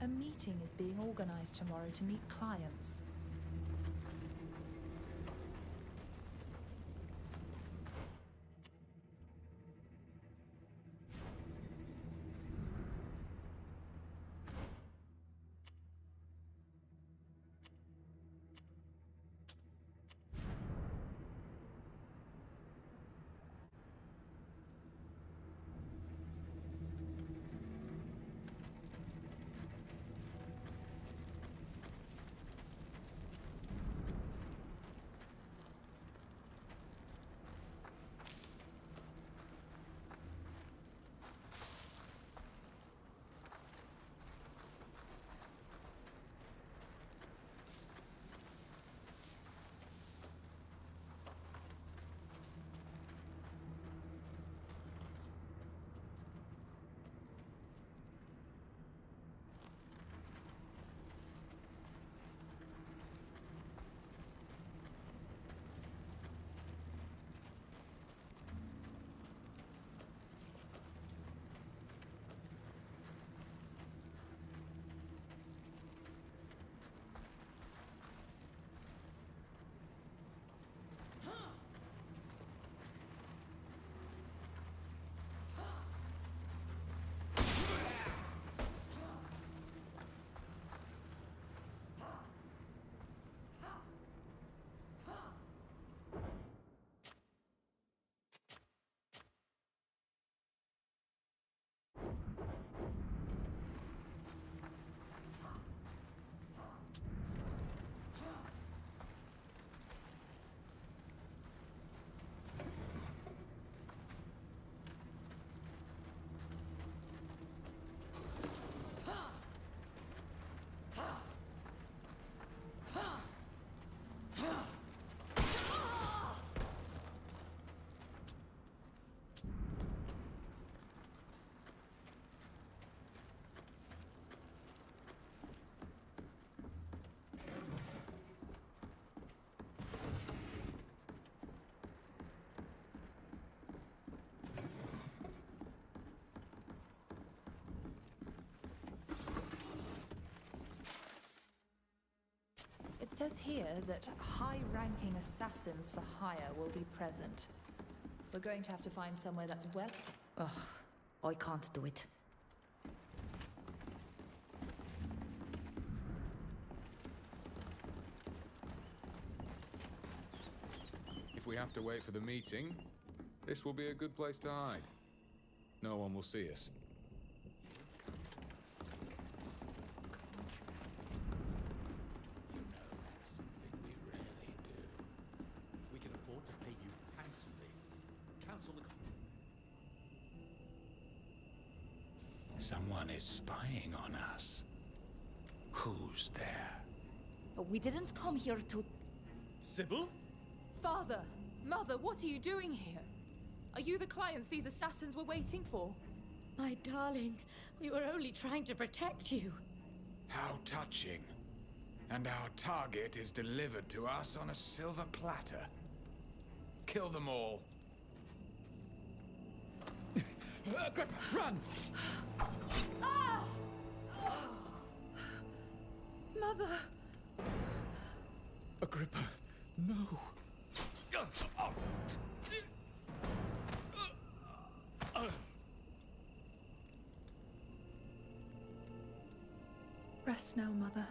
A meeting is being organized tomorrow to meet clients. It says here that high-ranking assassins for hire will be present. We're going to have to find somewhere that's well... Ugh, I can't do it. If we have to wait for the meeting, this will be a good place to hide. No one will see us. To pay you handsomely. Cancel the... Someone is spying on us. Who's there? We didn't come here to... Sybil? Father! Mother, what are you doing here? Are you the clients these assassins were waiting for? My darling, we were only trying to protect you. How touching. And our target is delivered to us on a silver platter. Kill them all. Agrippa, run! Ah! Mother! Agrippa, no. Rest now, Mother.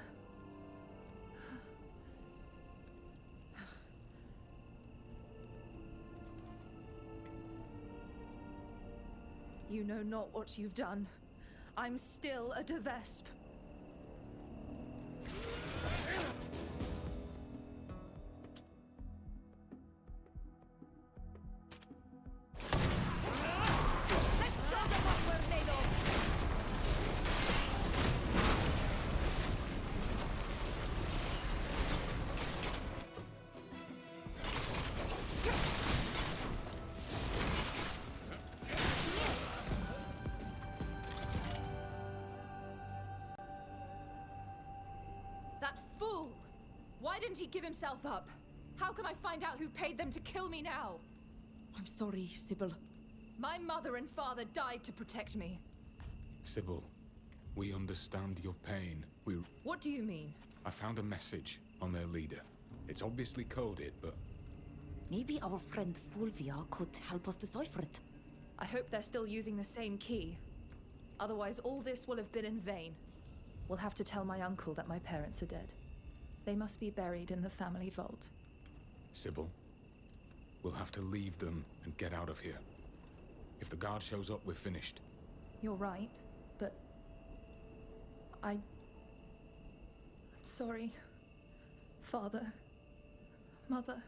You know not what you've done. I'm still a de Vespe. Let's show them what we're made of! That fool! Why didn't he give himself up? How can I find out who paid them to kill me now? I'm sorry, Sybil. My mother and father died to protect me. Sybil, We understand your pain. What do you mean? I found a message on their leader. It's obviously coded, but Maybe our friend Fulvia could help us decipher it. I hope they're still using the same key. Otherwise, all this will have been in vain. We'll have to tell my uncle that my parents are dead. They must be buried in the family vault. Sybil, we'll have to leave them and get out of here. If the guard shows up, we're finished. You're right, but... I'm sorry. Father. Mother.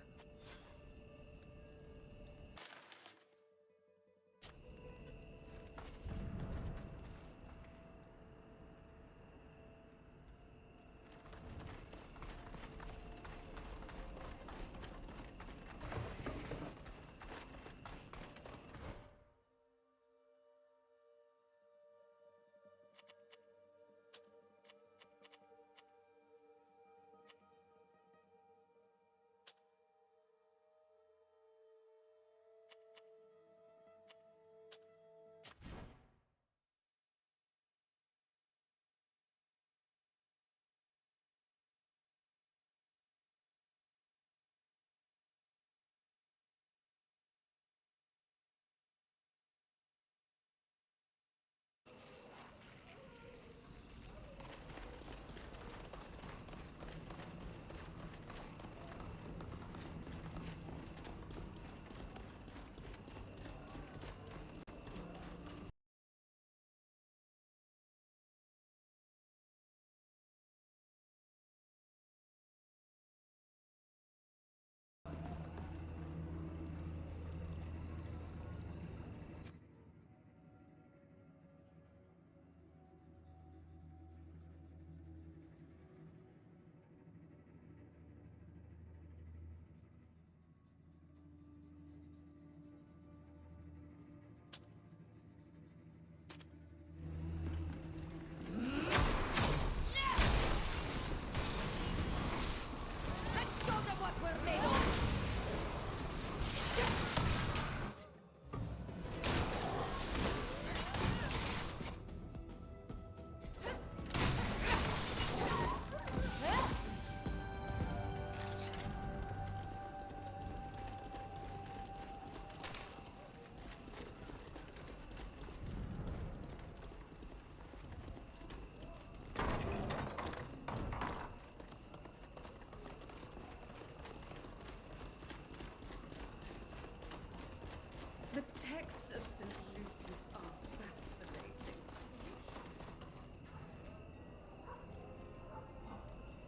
The texts of St. Lucius are fascinating.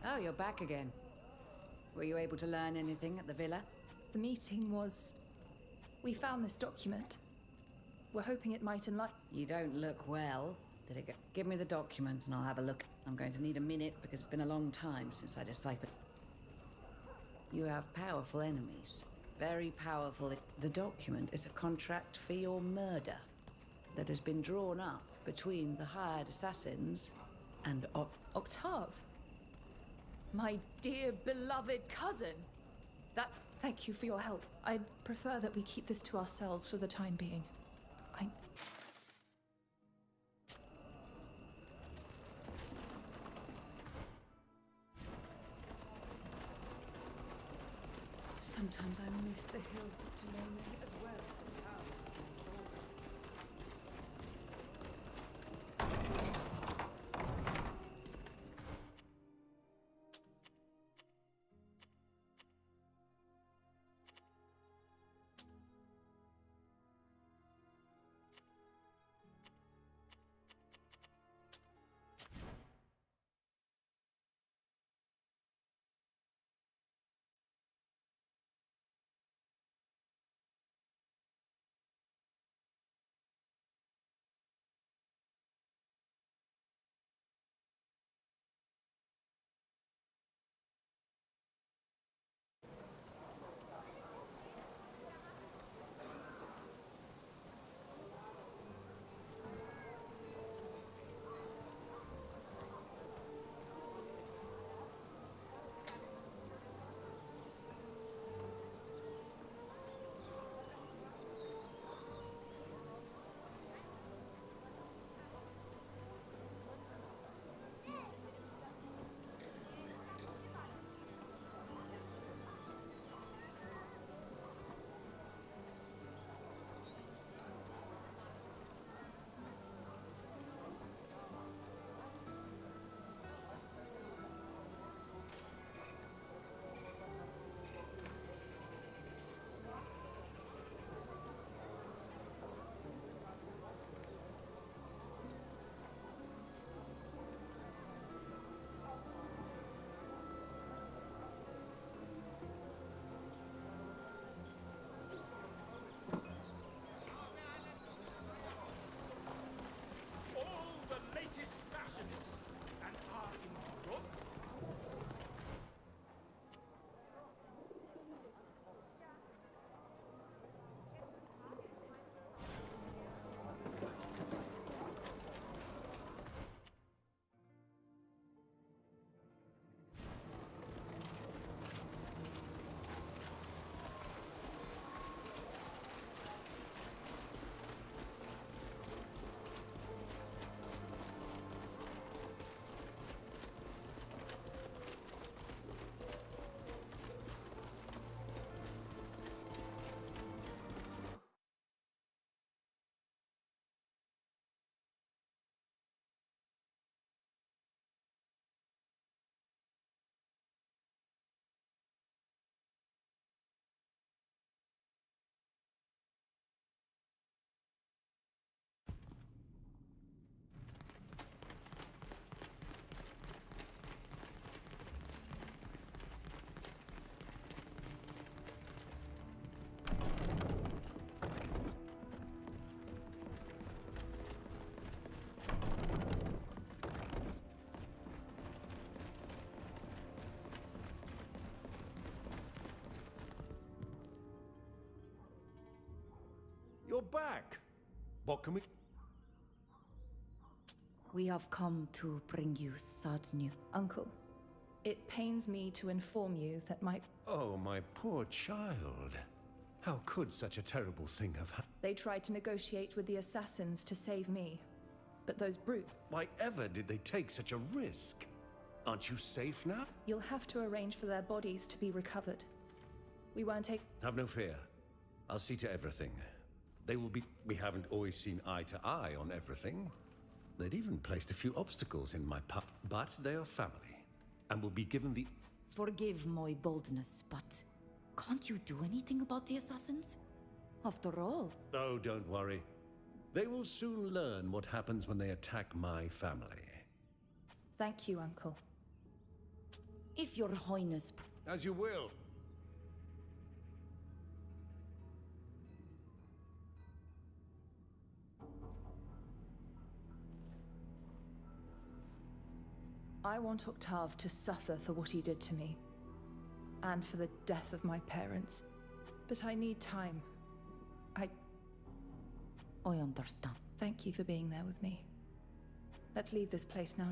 Oh, you're back again. Were you able to learn anything at the villa? The meeting was... We found this document. We're hoping it might enlighten... You don't look well. Did it go? Give me the document and I'll have a look. I'm going to need a minute because it's been a long time since I deciphered. You have powerful enemies. Very powerful. The document is a contract for your murder that has been drawn up between the hired assassins and Octave? My dear, beloved cousin! Thank you for your help. I'd prefer that we keep this to ourselves for the time being. Sometimes I miss the hills of Tulane as well as You're back! What can we... We have come to bring you sad news. Uncle, it pains me to inform you that Oh, my poor child. How could such a terrible thing have happened? they tried to negotiate with the assassins to save me. But those brutes, Why ever did they take such a risk? Aren't you safe now? you'll have to arrange for their bodies to be recovered. We won't take... Have no fear. I'll see to everything. They will be... We haven't always seen eye to eye on everything. They'd even placed a few obstacles in my path. But they are family, and will be given the... Forgive my boldness, but can't you do anything about the assassins? After all, Oh, don't worry. They will soon learn what happens when they attack my family. Thank you, Uncle. if your highness... As you will. I want Octave to suffer for what he did to me. And for the death of my parents. But I need time. I understand. Thank you for being there with me. Let's leave this place now.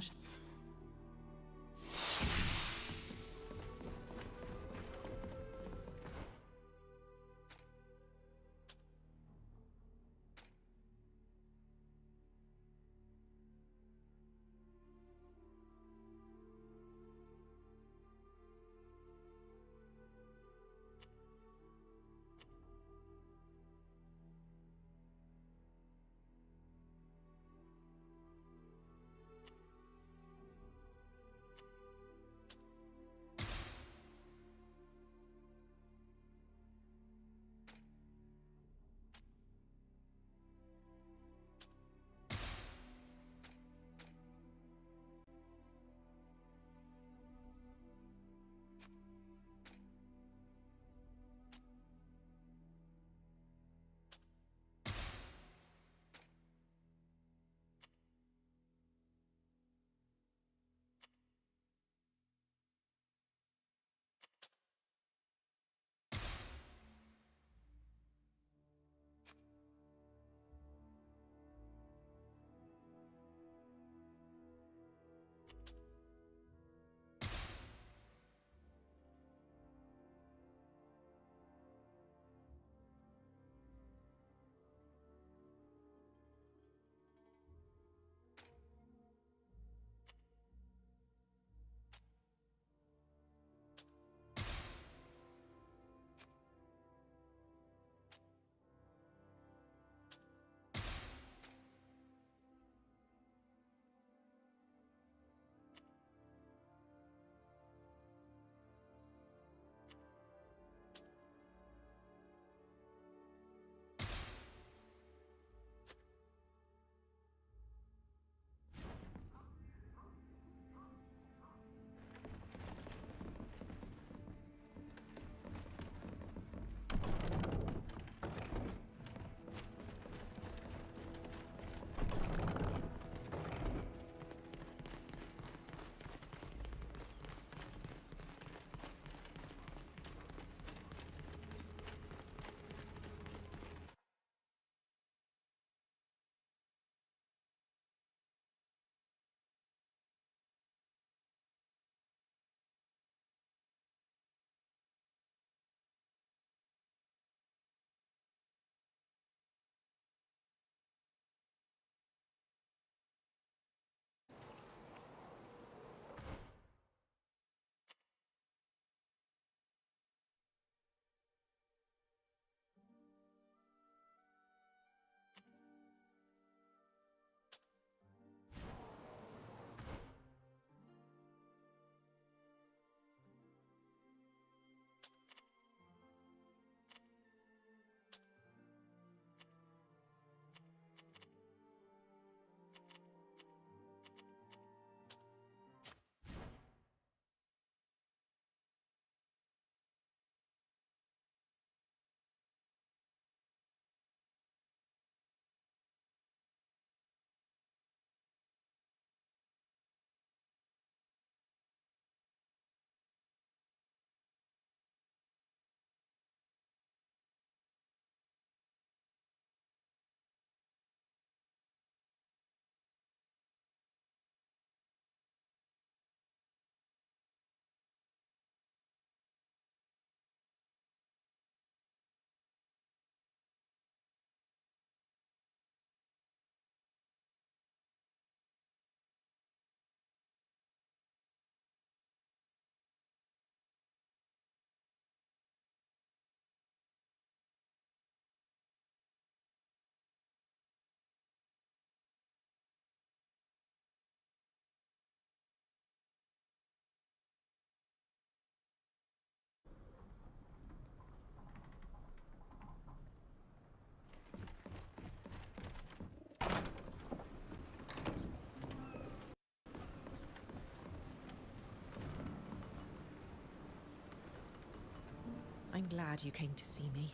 I'm glad you came to see me.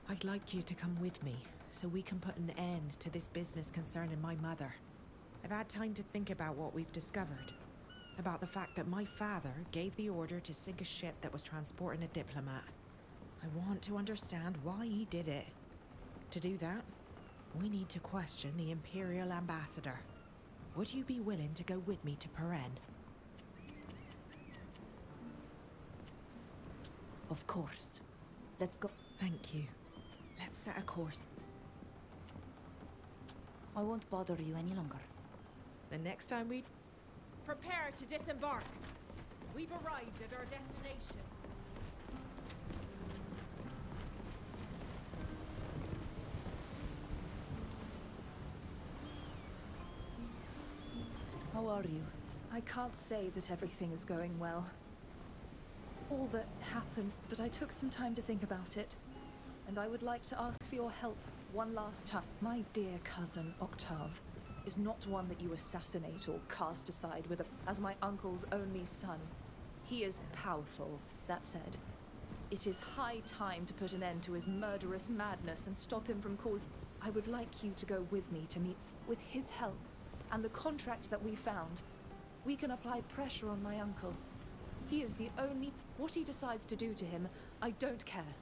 I'd like you to come with me, so we can put an end to this business concerning my mother. I've had time to think about what we've discovered. About the fact that my father gave the order to sink a ship that was transporting a diplomat. I want to understand why he did it. To do that, we need to question the Imperial Ambassador. Would you be willing to go with me to Peren? Of course. Let's go. Thank you. Let's set a course. I won't bother you any longer. The next time we... Prepare to disembark! We've arrived at our destination. How are you? I can't say that everything is going well. All that happened, but I took some time to think about it. And I would like to ask for your help one last time. My dear cousin, Octave, is not one that you assassinate or cast aside with as my uncle's only son. He is powerful, that said. It is high time to put an end to his murderous madness and stop him from causing... I would like you to go with me to meet... With his help, and the contract that we found, we can apply pressure on my uncle. He is the only... What he decides to do to him, I don't care.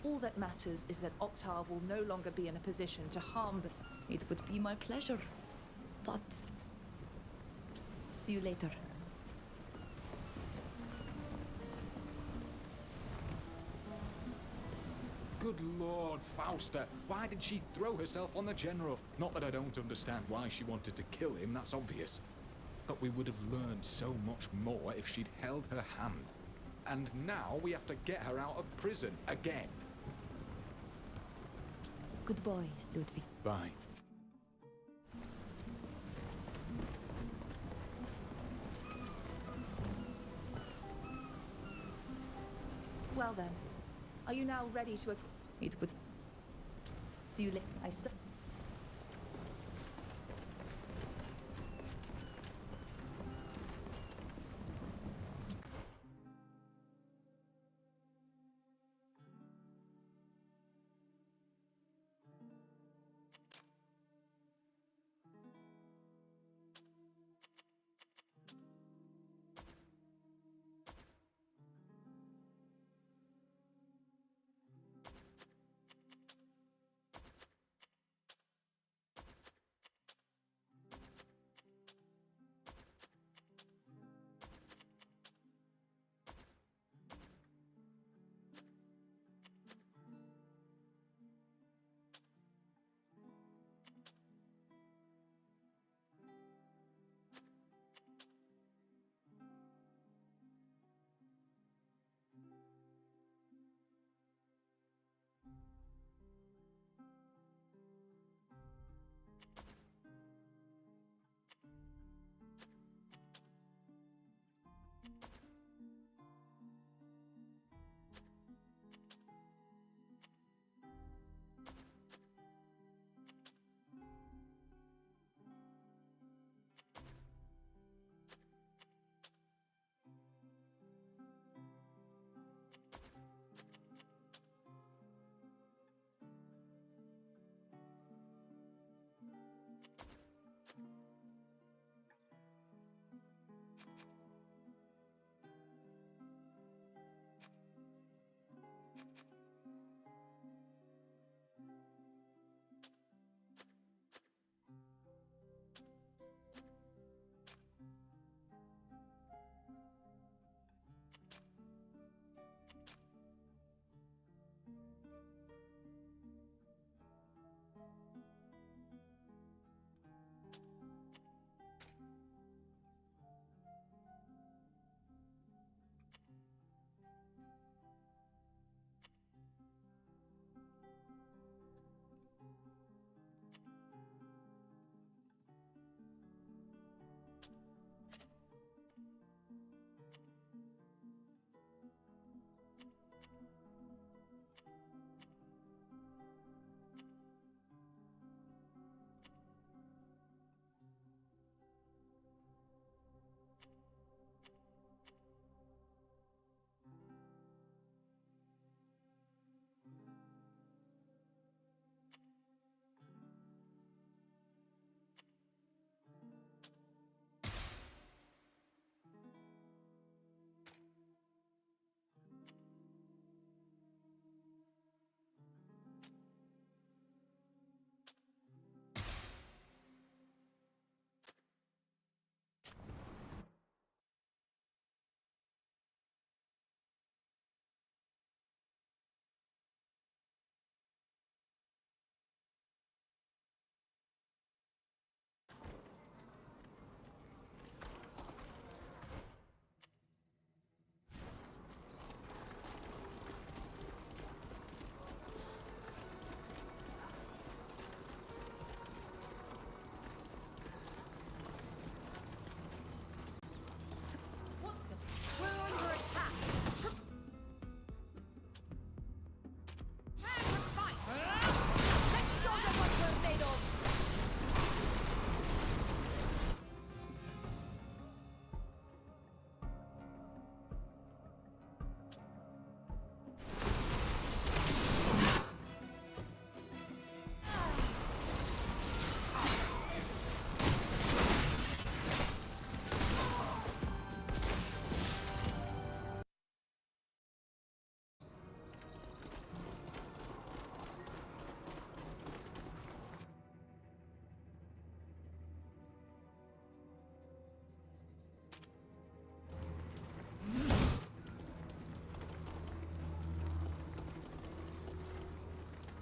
All that matters is that Octave will no longer be in a position to harm the... It would be my pleasure. But... See you later. Good Lord, Fausta, why did she throw herself on the General? Not that I don't understand why she wanted to kill him, that's obvious. But we would have learned so much more if she'd held her hand. And now we have to get her out of prison again. Good boy, Ludwig. Bye. Well then, are you now ready to... It would... See you later. I said...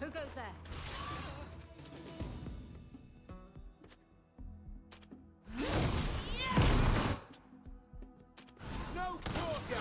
Who goes there? No quarter!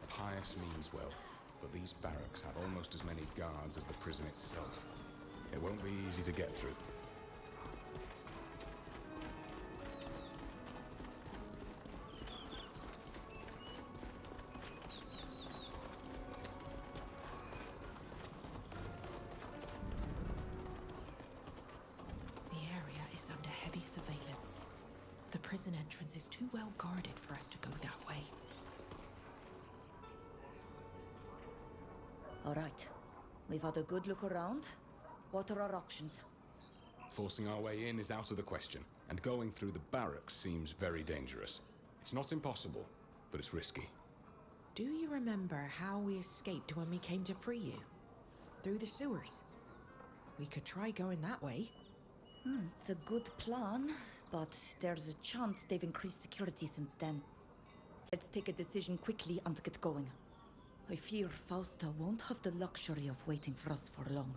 Pious means well, but these barracks have almost as many guards as the prison itself. It won't be easy to get through. The area is under heavy surveillance. The prison entrance is too well guarded for us to go that way. All right. We've had a good look around. What are our options? Forcing our way in is out of the question, and going through the barracks seems very dangerous. It's not impossible, but it's risky. Do you remember how we escaped when we came to free you? Through the sewers. We could try going that way. It's a good plan, but there's a chance they've increased security since then. Let's take a decision quickly and get going. I fear Fausta won't have the luxury of waiting for us for long.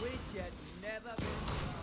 wish you'd never been born.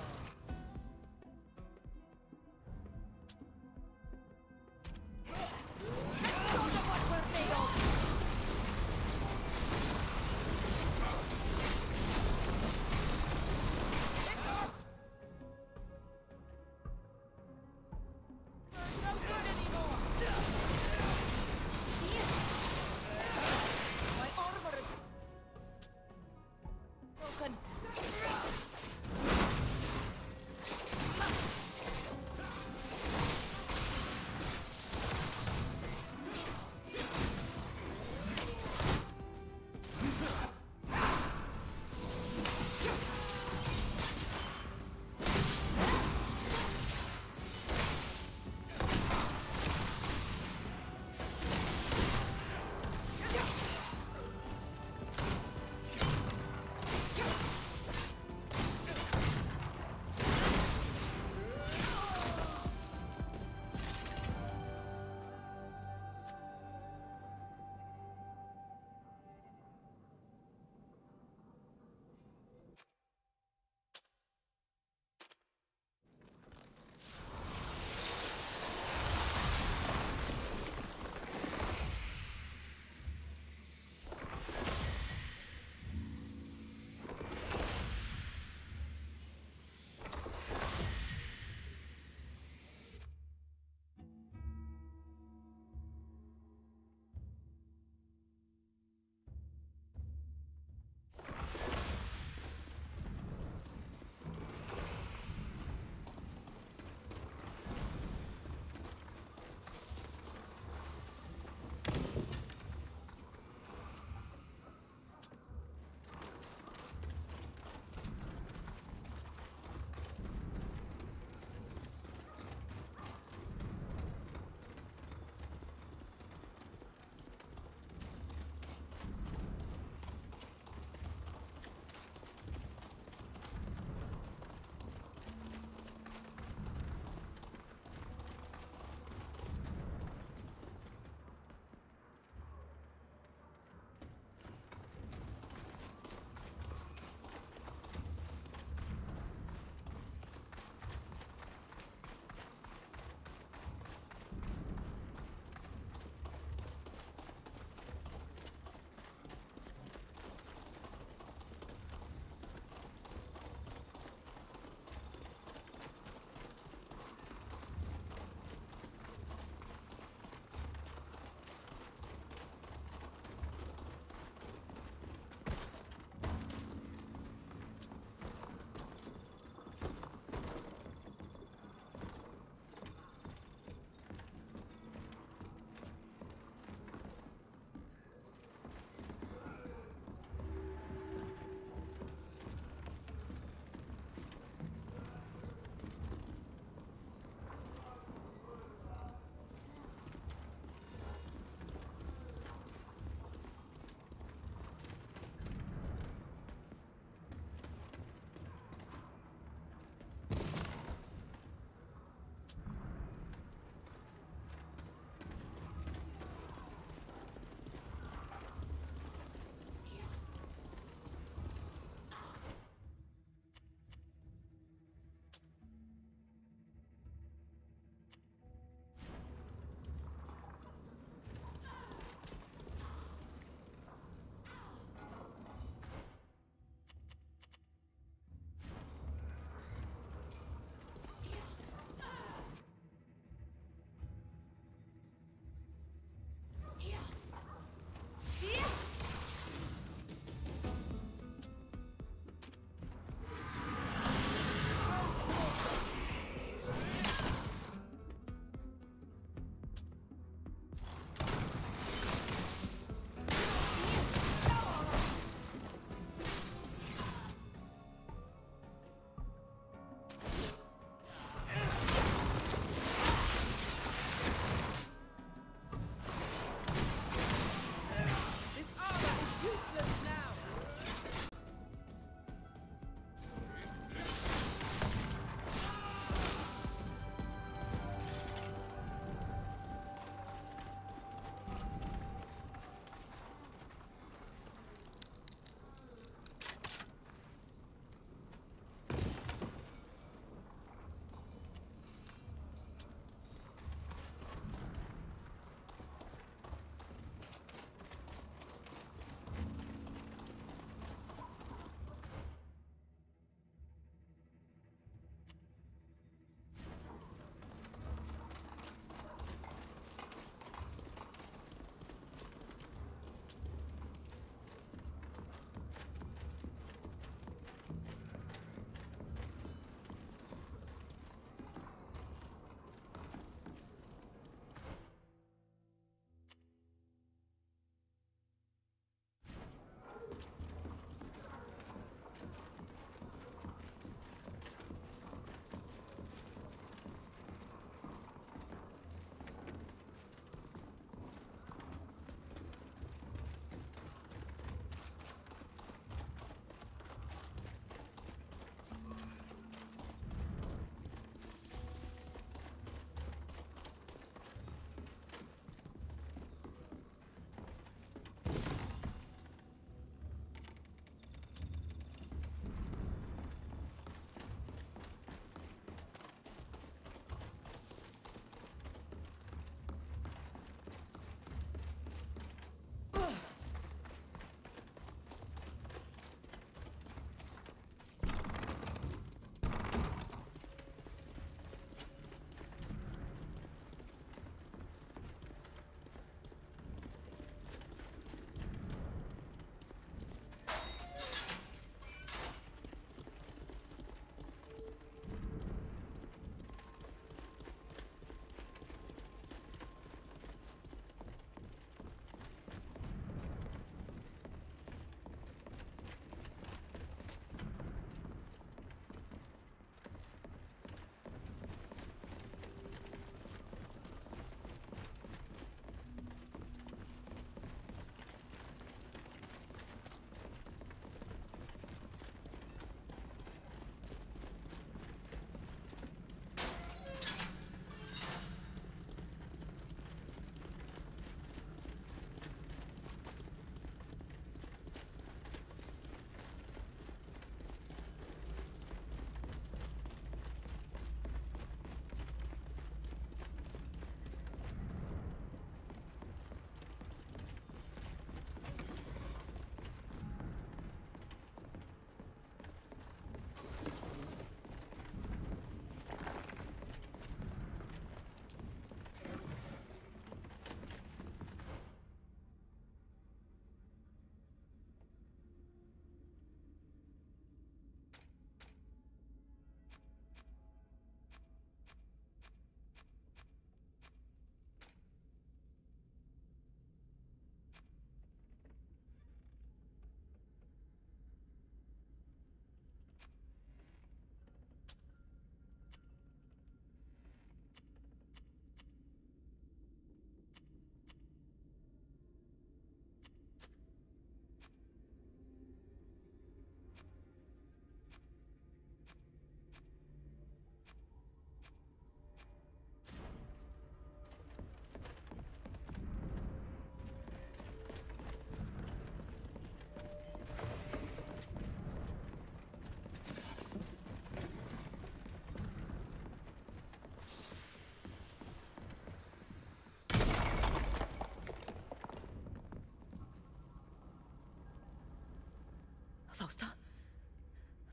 Fausta?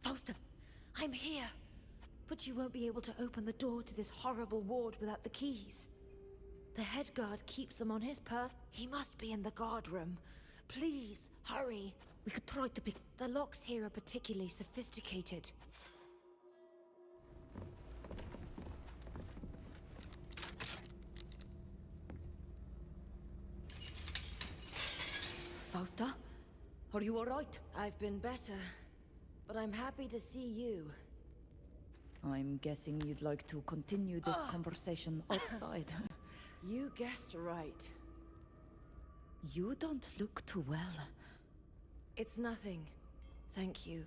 Fausta, I'm here. But you won't be able to open the door to this horrible ward without the keys. The head guard keeps them on his He must be in the guard room. Please, hurry. We could try to pick... The locks here are particularly sophisticated. Fausta? Are you alright? I've been better, but I'm happy to see you. I'm guessing you'd like to continue this conversation outside. You guessed right. You don't look too well. It's nothing. Thank you.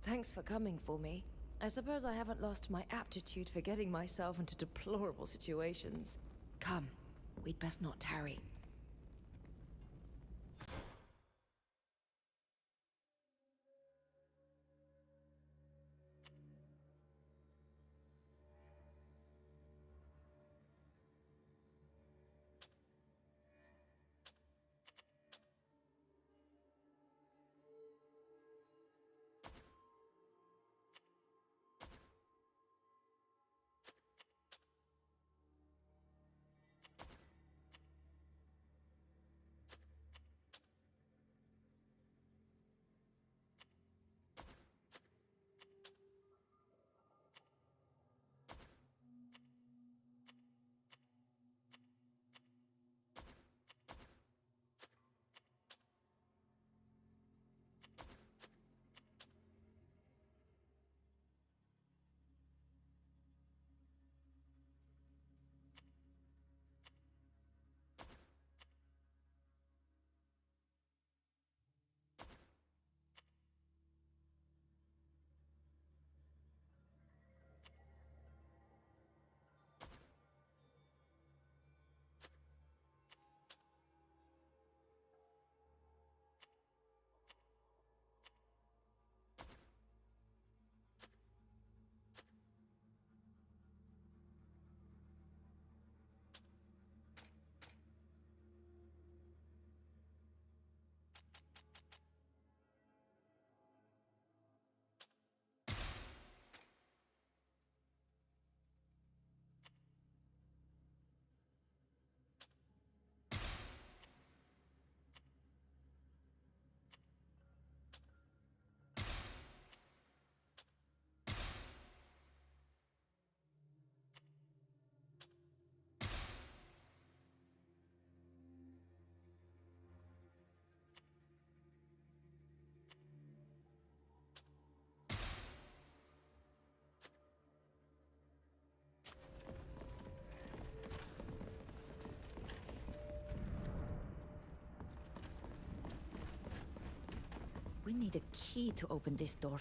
Thanks for coming for me. I suppose I haven't lost my aptitude for getting myself into deplorable situations. Come, we'd best not tarry. We need a key to open this door.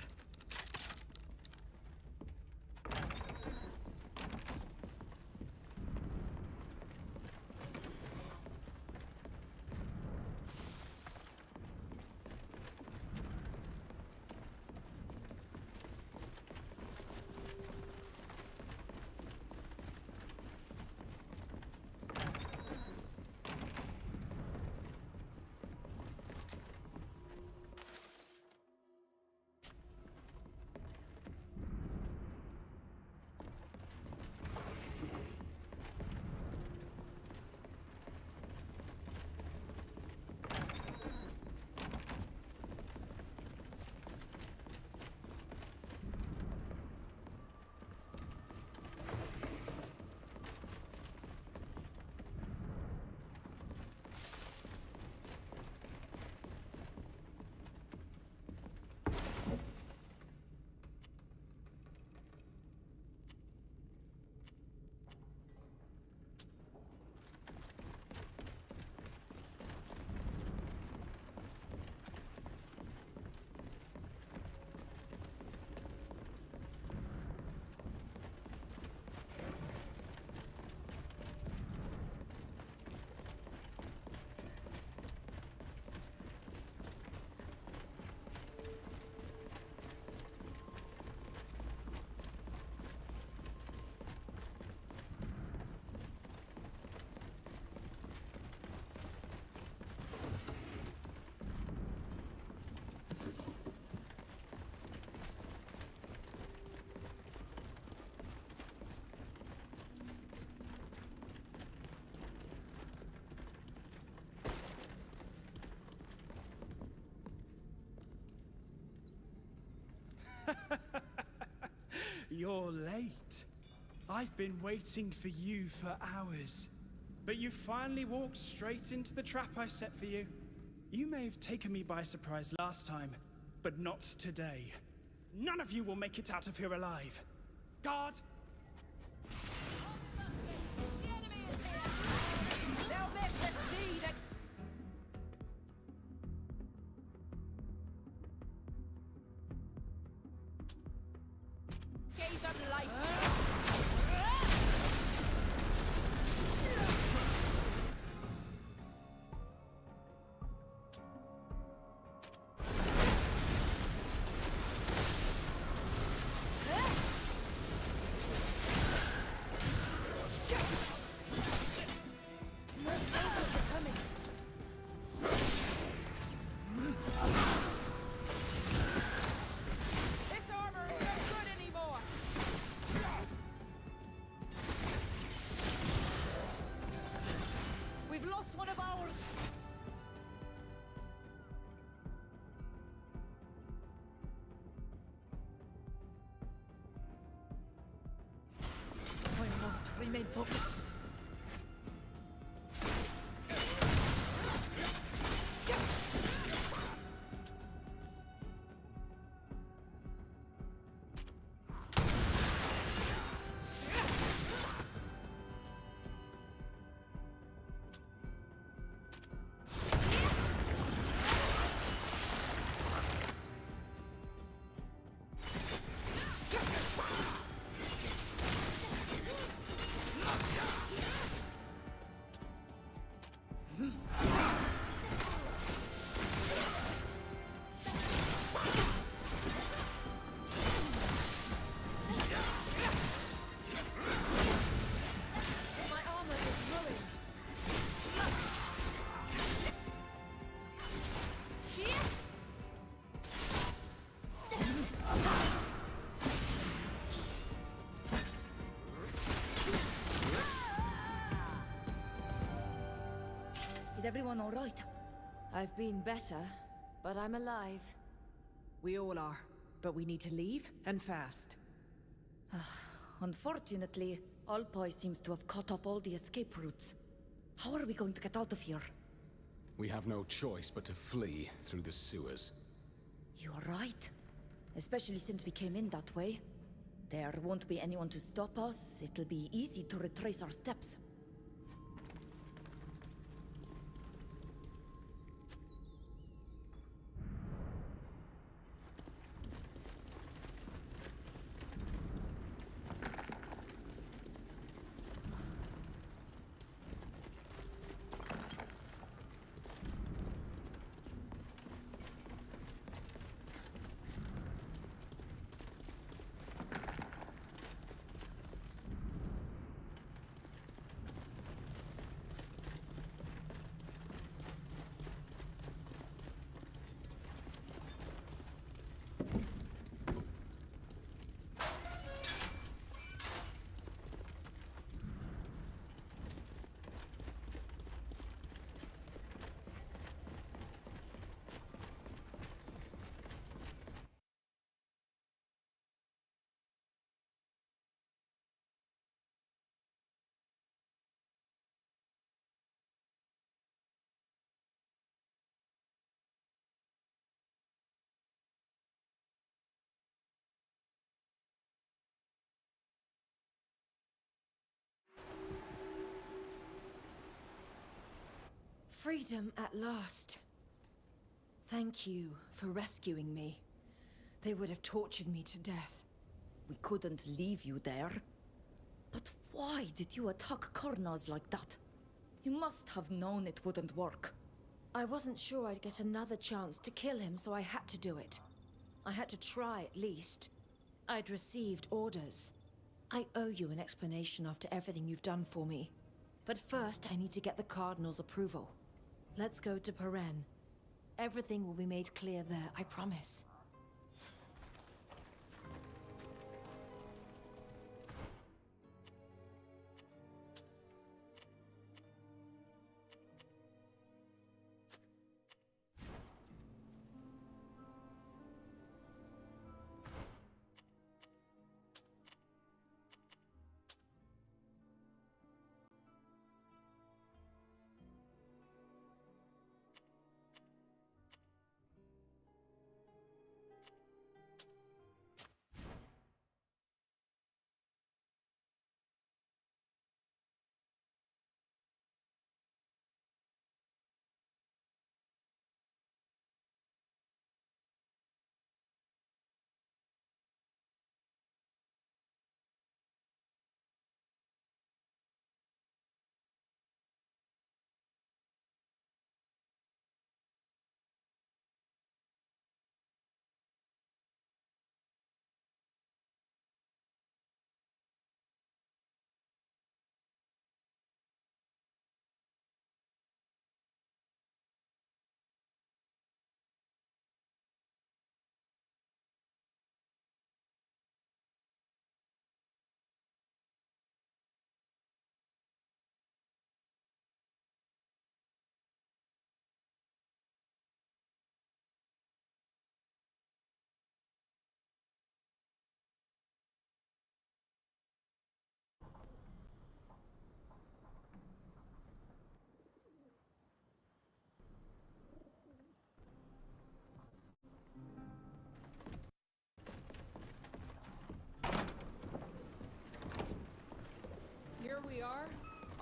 You're late. I've been waiting for you for hours. But you finally walked straight into the trap I set for you. You may have taken me by surprise last time, but not today. None of you will make it out of here alive. Guard! They'll make the sea that... gave them life. This armor is no good anymore. We've lost one of ours! I must remain focused. My armor is ruined. Is everyone all right? I've been better, but I'm alive. We all are. But we need to leave, and fast. Unfortunately, Alpoi seems to have cut off all the escape routes. How are we going to get out of here? We have no choice but to flee through the sewers. You're right. Especially since we came in that way. There won't be anyone to stop us. It'll be easy to retrace our steps. Freedom at last. Thank you for rescuing me. They would have tortured me to death. We couldn't leave you there. But why did you attack Karnaz like that? You must have known it wouldn't work. I wasn't sure I'd get another chance to kill him, so I had to do it. I had to try at least. I'd received orders. I owe you an explanation after everything you've done for me. But first, I need to get the Cardinal's approval. Let's go to Peren. Everything will be made clear there, I promise.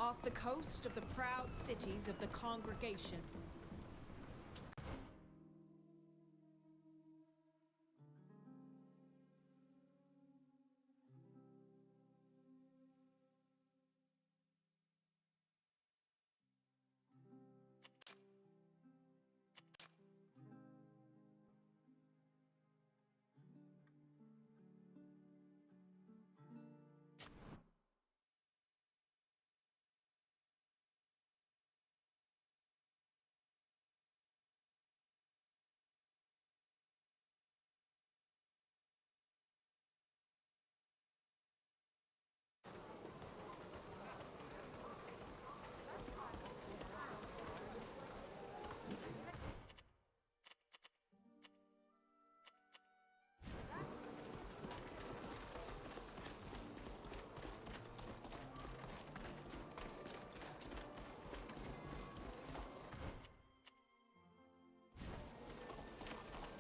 off the coast of the proud cities of the Congregation.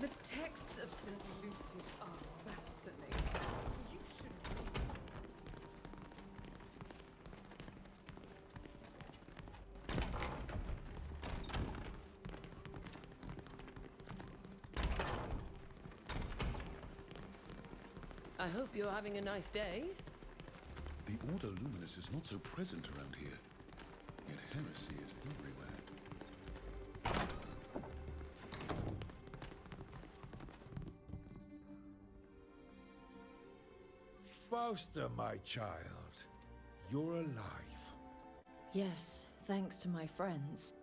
The texts of St. Lucius are fascinating. You should read them. I hope you're having a nice day. The Ordo Luminous is not so present around here, yet heresy is everywhere. Fausta, my child, you're alive. Yes, thanks to my friends.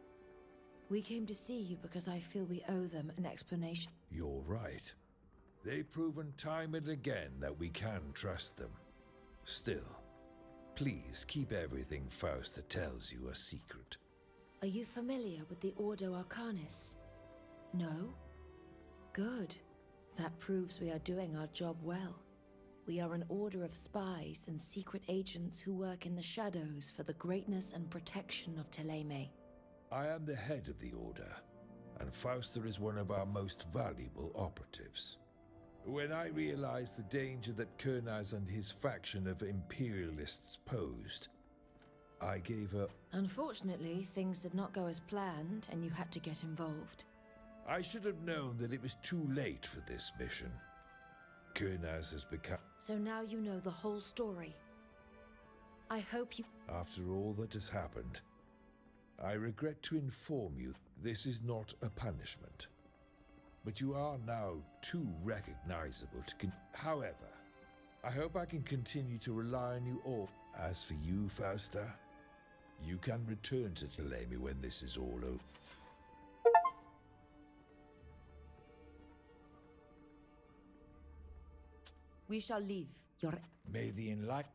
We came to see you because I feel we owe them an explanation. You're right. They've proven time and again that we can trust them. Still, please keep everything Fausta tells you a secret. Are you familiar with the Ordo Arcanis? No? Good. That proves we are doing our job well. We are an order of spies and secret agents who work in the shadows for the greatness and protection of Thélème. I am the head of the Order, and Fausta is one of our most valuable operatives. When I realized the danger that Kurnaz and his faction of Imperialists posed, I gave up. Unfortunately, things did not go as planned, and you had to get involved. I should have known that it was too late for this mission. Kurnaz has become... So now you know the whole story. I hope you... After all that has happened, I regret to inform you this is not a punishment. But you are now too recognizable to However, I hope I can continue to rely on you all. As for you, Fausta, you can return to Thélème when this is all over. We shall leave, Your... May the enlightened...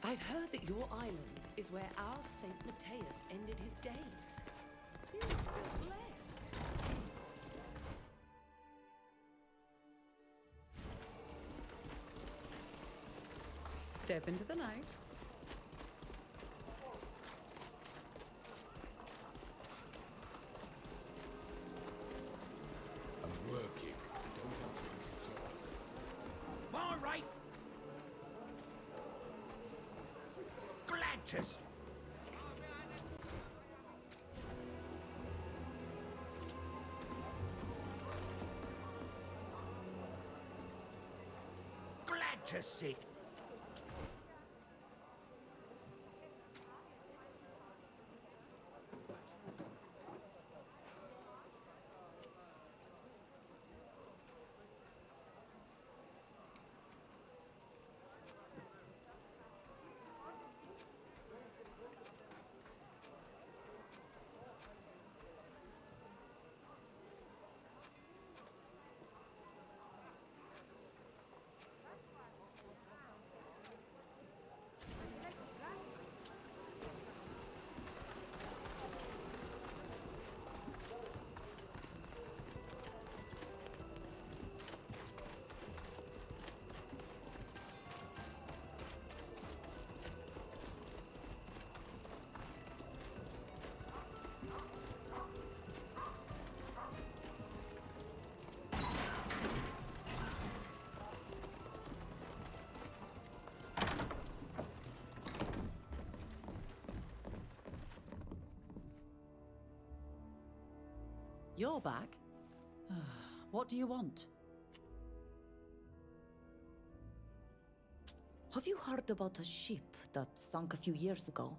I've heard that your island is where our Saint Matthias ended his days. You must feel blessed. Step into the light. I'm working. Don't have to talk. All right. Glad to see. You're back? What do you want? Have you heard about a ship that sank a few years ago?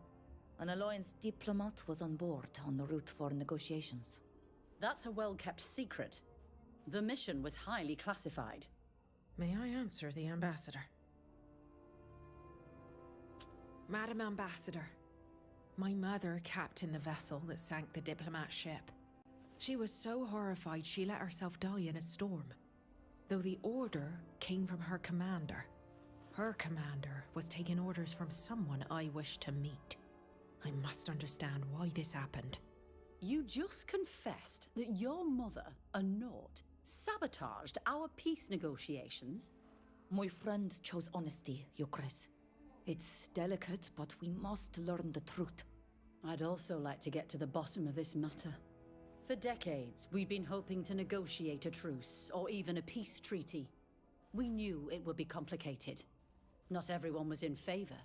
An Alliance diplomat was on board en route for negotiations. That's a well-kept secret. The mission was highly classified. May I answer the ambassador? Madam Ambassador, my mother captained the vessel that sank the diplomat ship. She was so horrified she let herself die in a storm. Though the order came from her commander. Her commander was taking orders from someone I wished to meet. I must understand why this happened. You just confessed that your mother, a Nord, sabotaged our peace negotiations? My friend chose honesty, Yukres. It's delicate, but we must learn the truth. I'd also like to get to the bottom of this matter. For decades, we've been hoping to negotiate a truce, or even a peace treaty. We knew it would be complicated. Not everyone was in favor.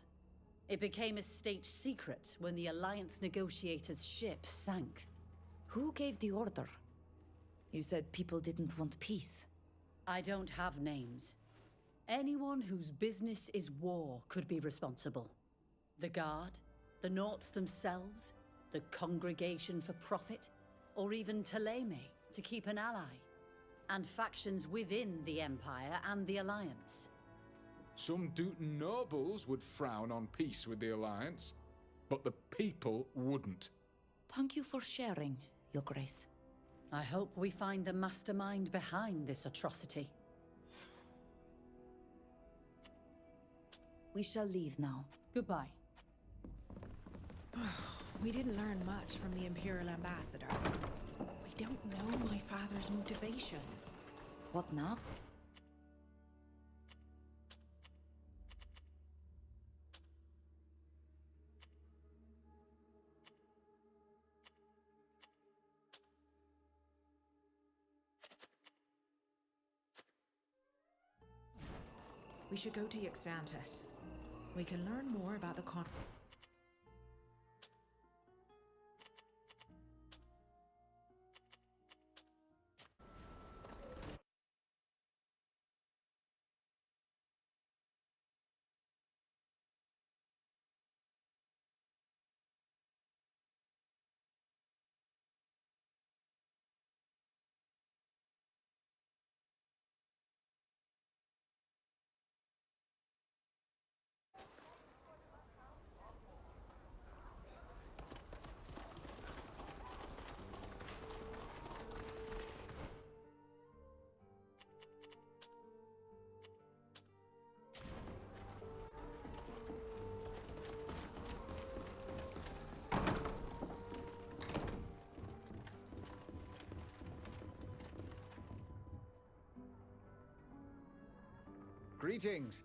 It became a state secret when the Alliance negotiators' ship sank. Who gave the order? You said people didn't want peace. I don't have names. Anyone whose business is war could be responsible. The Guard, the Nauts themselves, the Congregation for Profit, or even Ptolemy to keep an ally, and factions within the Empire and the Alliance. Some Dutan nobles would frown on peace with the Alliance, but the people wouldn't. Thank you for sharing, Your Grace. I hope we find the mastermind behind this atrocity. We shall leave now. Goodbye. We didn't learn much from the Imperial Ambassador. We don't know my father's motivations. What now? We should go to Yxantis. We can learn more about the Greetings.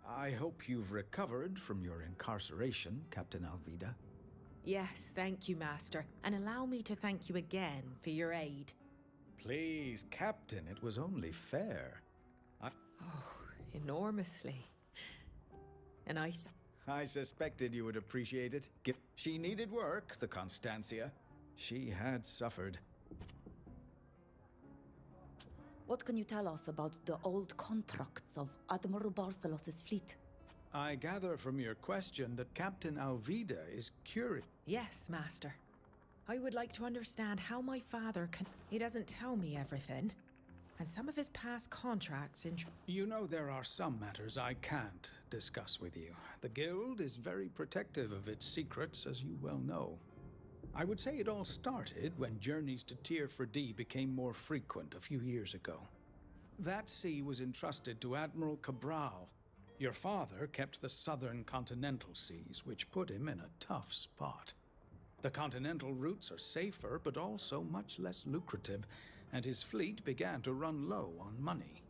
I hope you've recovered from your incarceration, Captain Alvida. Yes, thank you, Master. And allow me to thank you again for your aid. Please, Captain, it was only fair. Enormously. And I suspected you would appreciate it. She needed work, the Constancia. She had suffered. What can you tell us about the old contracts of Admiral Barcelos's fleet? I gather from your question that Captain Alvida is curious. Yes, Master. I would like to understand how my father can... He doesn't tell me everything. And some of his past contracts You know there are some matters I can't discuss with you. The Guild is very protective of its secrets, as you well know. I would say it all started when journeys to Tier 4D became more frequent a few years ago. That sea was entrusted to Admiral Cabral. Your father kept the southern continental seas, which put him in a tough spot. The continental routes are safer, but also much less lucrative, and his fleet began to run low on money.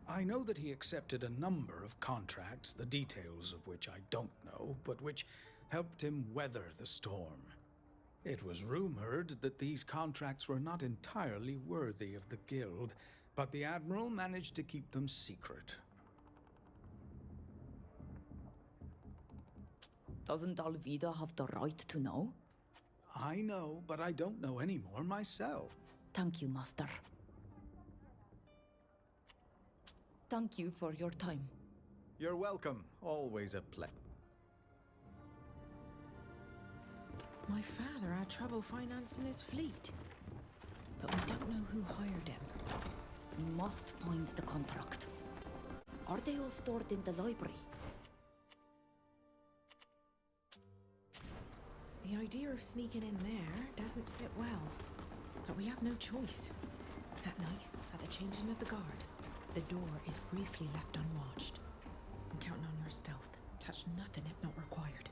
I know that he accepted a number of contracts, the details of which I don't know, but which helped him weather the storm. It was rumored that these contracts were not entirely worthy of the Guild, but the Admiral managed to keep them secret. Doesn't Alvida have the right to know? I know, but I don't know any more myself. Thank you, Master. Thank you for your time. You're welcome. Always a pleasure. My father had trouble financing his fleet. But we don't know who hired him. We must find the contract. Are they all stored in the library? The idea of sneaking in there doesn't sit well. But we have no choice. At night, at the changing of the guard, the door is briefly left unwatched. I'm counting on your stealth. Touch nothing if not required.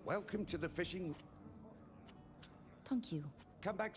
Welcome to the fishing... Thank you. Come back...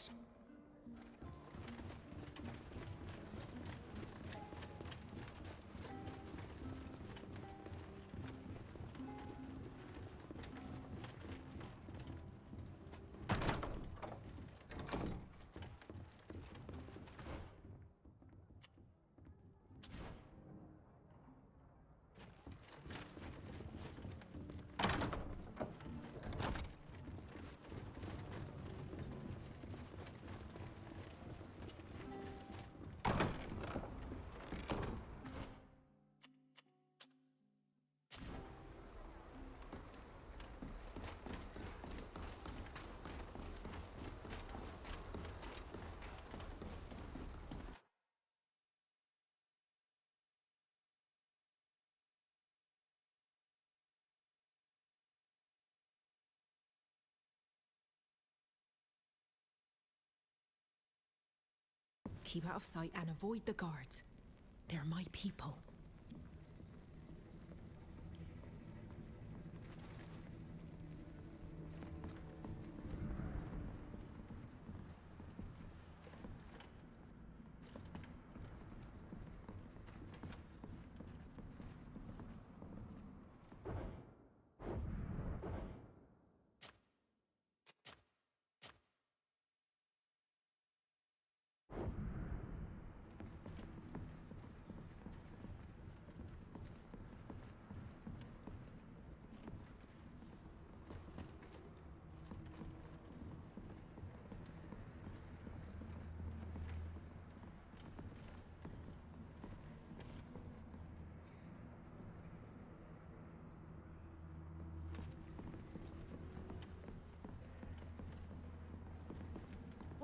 Keep out of sight and avoid the guards. They're my people.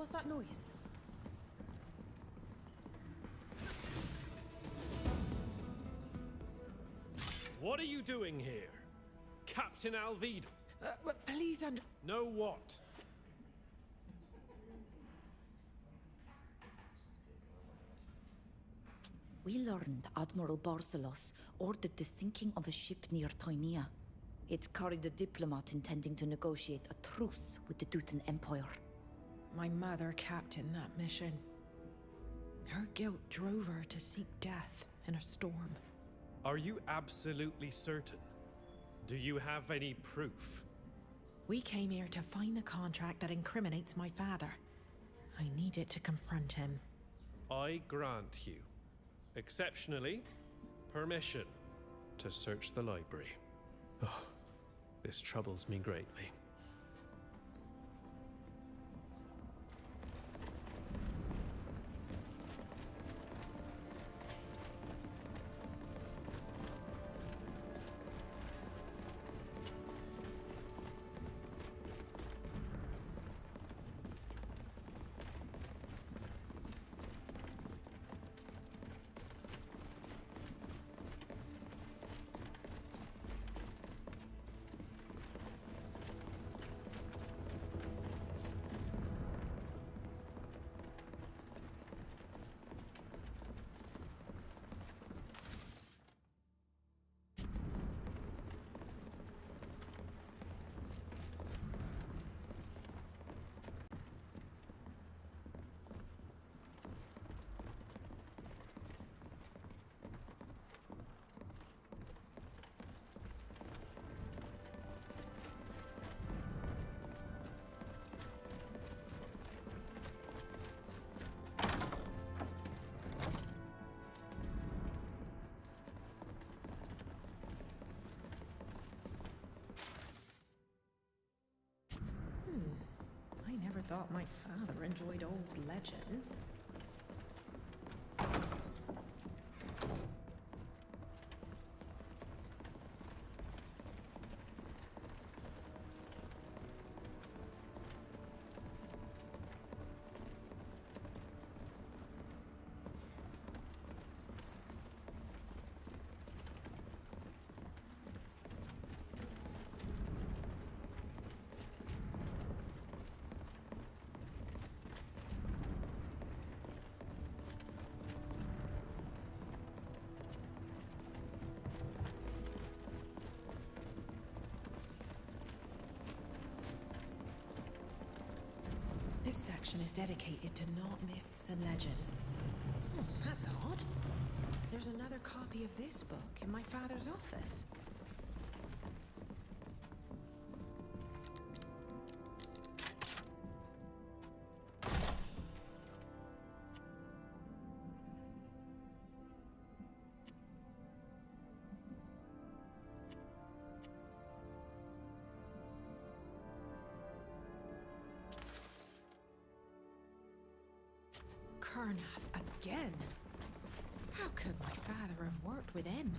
What's that noise? What are you doing here? Captain Alvido? Please, and No what? We learned Admiral Barcelos ordered the sinking of a ship near Taimia. It carried a diplomat intending to negotiate a truce with the Dutan Empire. my mother captained that mission. Her guilt drove her to seek death in a storm. Are you absolutely certain? Do you have any proof? We came here to find the contract that incriminates my father. I needed to confront him. I grant you, exceptionally, permission to search the library. Oh, this troubles me greatly. I never thought my father enjoyed old legends. This section is dedicated to not myths and legends. That's odd. There's another copy of this book in my father's office. Karnas again? How could my father have worked with him?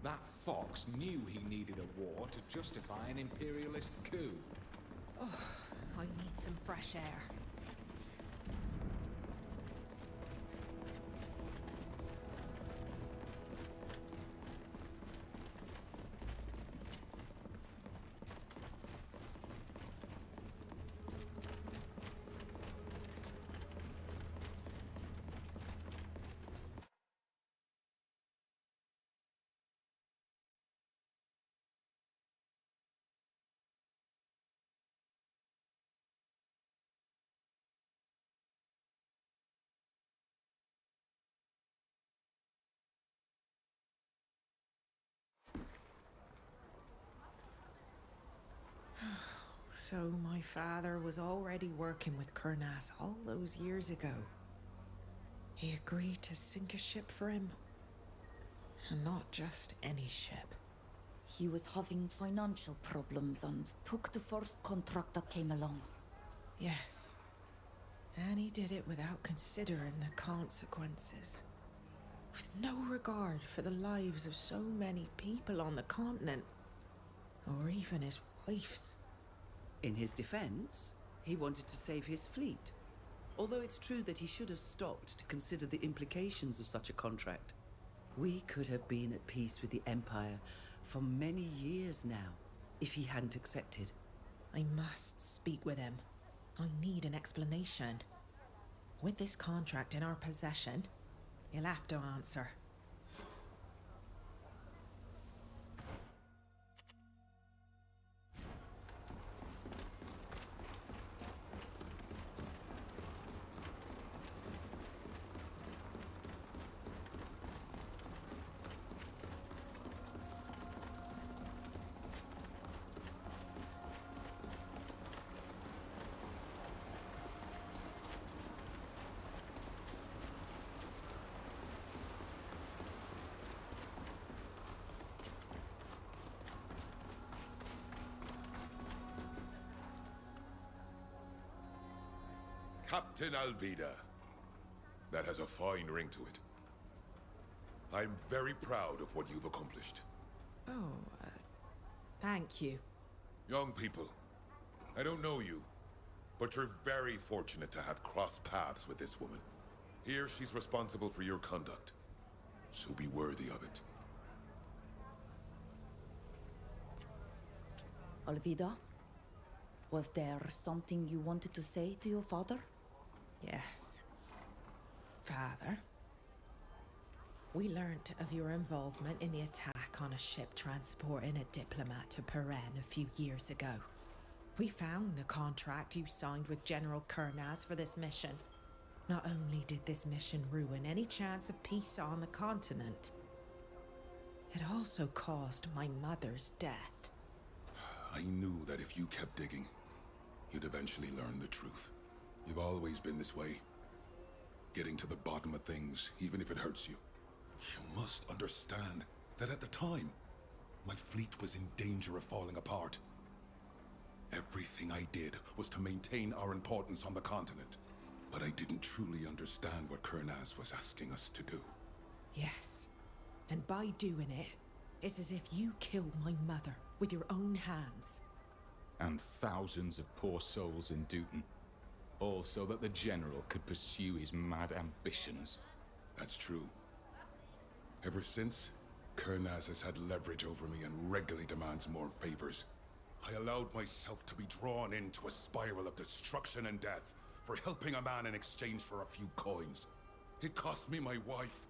That fox knew he needed a war to justify an imperialist coup. Oh, I need some fresh air. So my father was already working with Karnas all those years ago. He agreed to sink a ship for him. And not just any ship. He was having financial problems and took the first contract that came along. Yes. And he did it without considering the consequences. With no regard for the lives of so many people on the continent. Or even his wife's. In his defense, he wanted to save his fleet. Although it's true that he should have stopped to consider the implications of such a contract. We could have been at peace with the Empire for many years now, if he hadn't accepted. I must speak with him. I need an explanation. With this contract in our possession, he'll have to answer. Captain Alvida. That has a fine ring to it. I'm very proud of what you've accomplished. Oh, thank you. Young people, I don't know you, but you're very fortunate to have crossed paths with this woman. Here she's responsible for your conduct, so be worthy of it. Alvida, was there something you wanted to say to your father? Yes. Father, we learnt of your involvement in the attack on a ship transporting a diplomat to Peren a few years ago. We found the contract you signed with General Kurnaz for this mission. Not only did this mission ruin any chance of peace on the continent, it also caused my mother's death. I knew that if you kept digging, you'd eventually learn the truth. You've always been this way. Getting to the bottom of things, even if it hurts you. You must understand that at the time, my fleet was in danger of falling apart. Everything I did was to maintain our importance on the continent. But I didn't truly understand what Kurnaz was asking us to do. Yes. And by doing it, it's as if you killed my mother with your own hands. And thousands of poor souls in Dooten. All so that the General could pursue his mad ambitions. That's true. Ever since, Kurnaz has had leverage over me and regularly demands more favors. I allowed myself to be drawn into a spiral of destruction and death for helping a man in exchange for a few coins. It cost me my wife,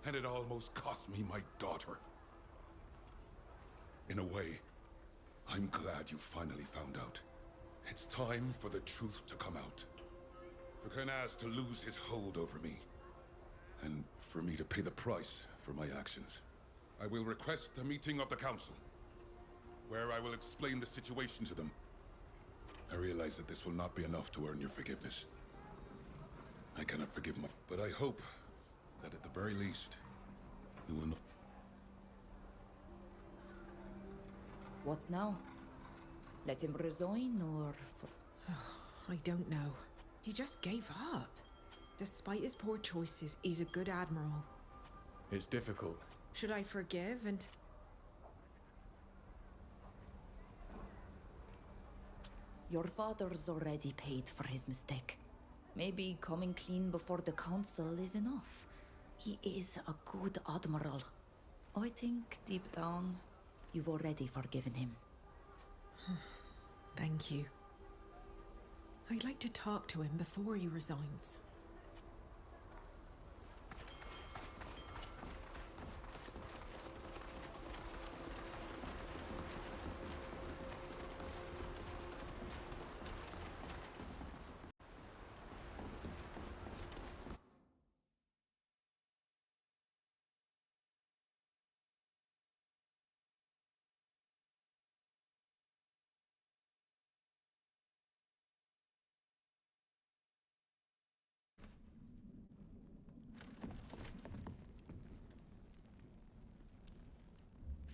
and it almost cost me my daughter. In a way, I'm glad you finally found out. It's time for the truth to come out. For Kurnaz to lose his hold over me. And for me to pay the price for my actions. I will request a meeting of the Council, where I will explain the situation to them. I realize that this will not be enough to earn your forgiveness. I cannot forgive but I hope that at the very least, you will not. What now? Let him resign, or... I don't know. He just gave up. Despite his poor choices, he's a good admiral. It's difficult. Should I forgive and... Your father's already paid for his mistake. Maybe coming clean before the council is enough. He is a good admiral. I think, deep down, you've already forgiven him. Thank you. I'd like to talk to him before he resigns.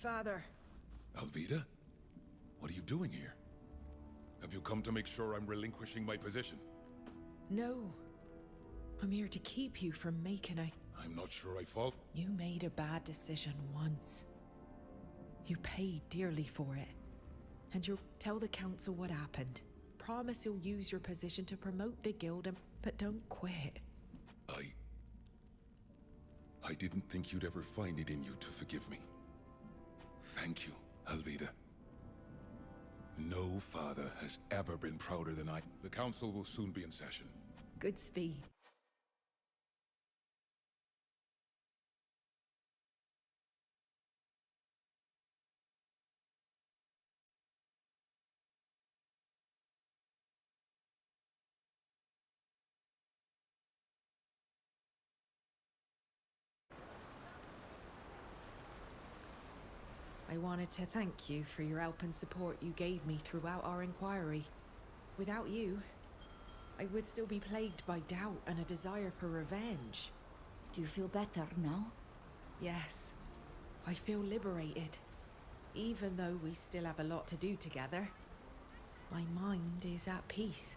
Father. Alvida? What are you doing here? Have you come to make sure I'm relinquishing my position? No. I'm here to keep you from making a... I'm not sure I fault. You made a bad decision once. You paid dearly for it. And you'll tell the council what happened. promise you'll use your position to promote the guild, but don't quit. I didn't think you'd ever find it in you to forgive me. Thank you, Alvida. No father has ever been prouder than I. The council will soon be in session. Good speed. I wanted to thank you for your help and support you gave me throughout our inquiry. Without you, I would still be plagued by doubt and a desire for revenge. Do you feel better now? Yes. I feel liberated. Even though we still have a lot to do together, my mind is at peace.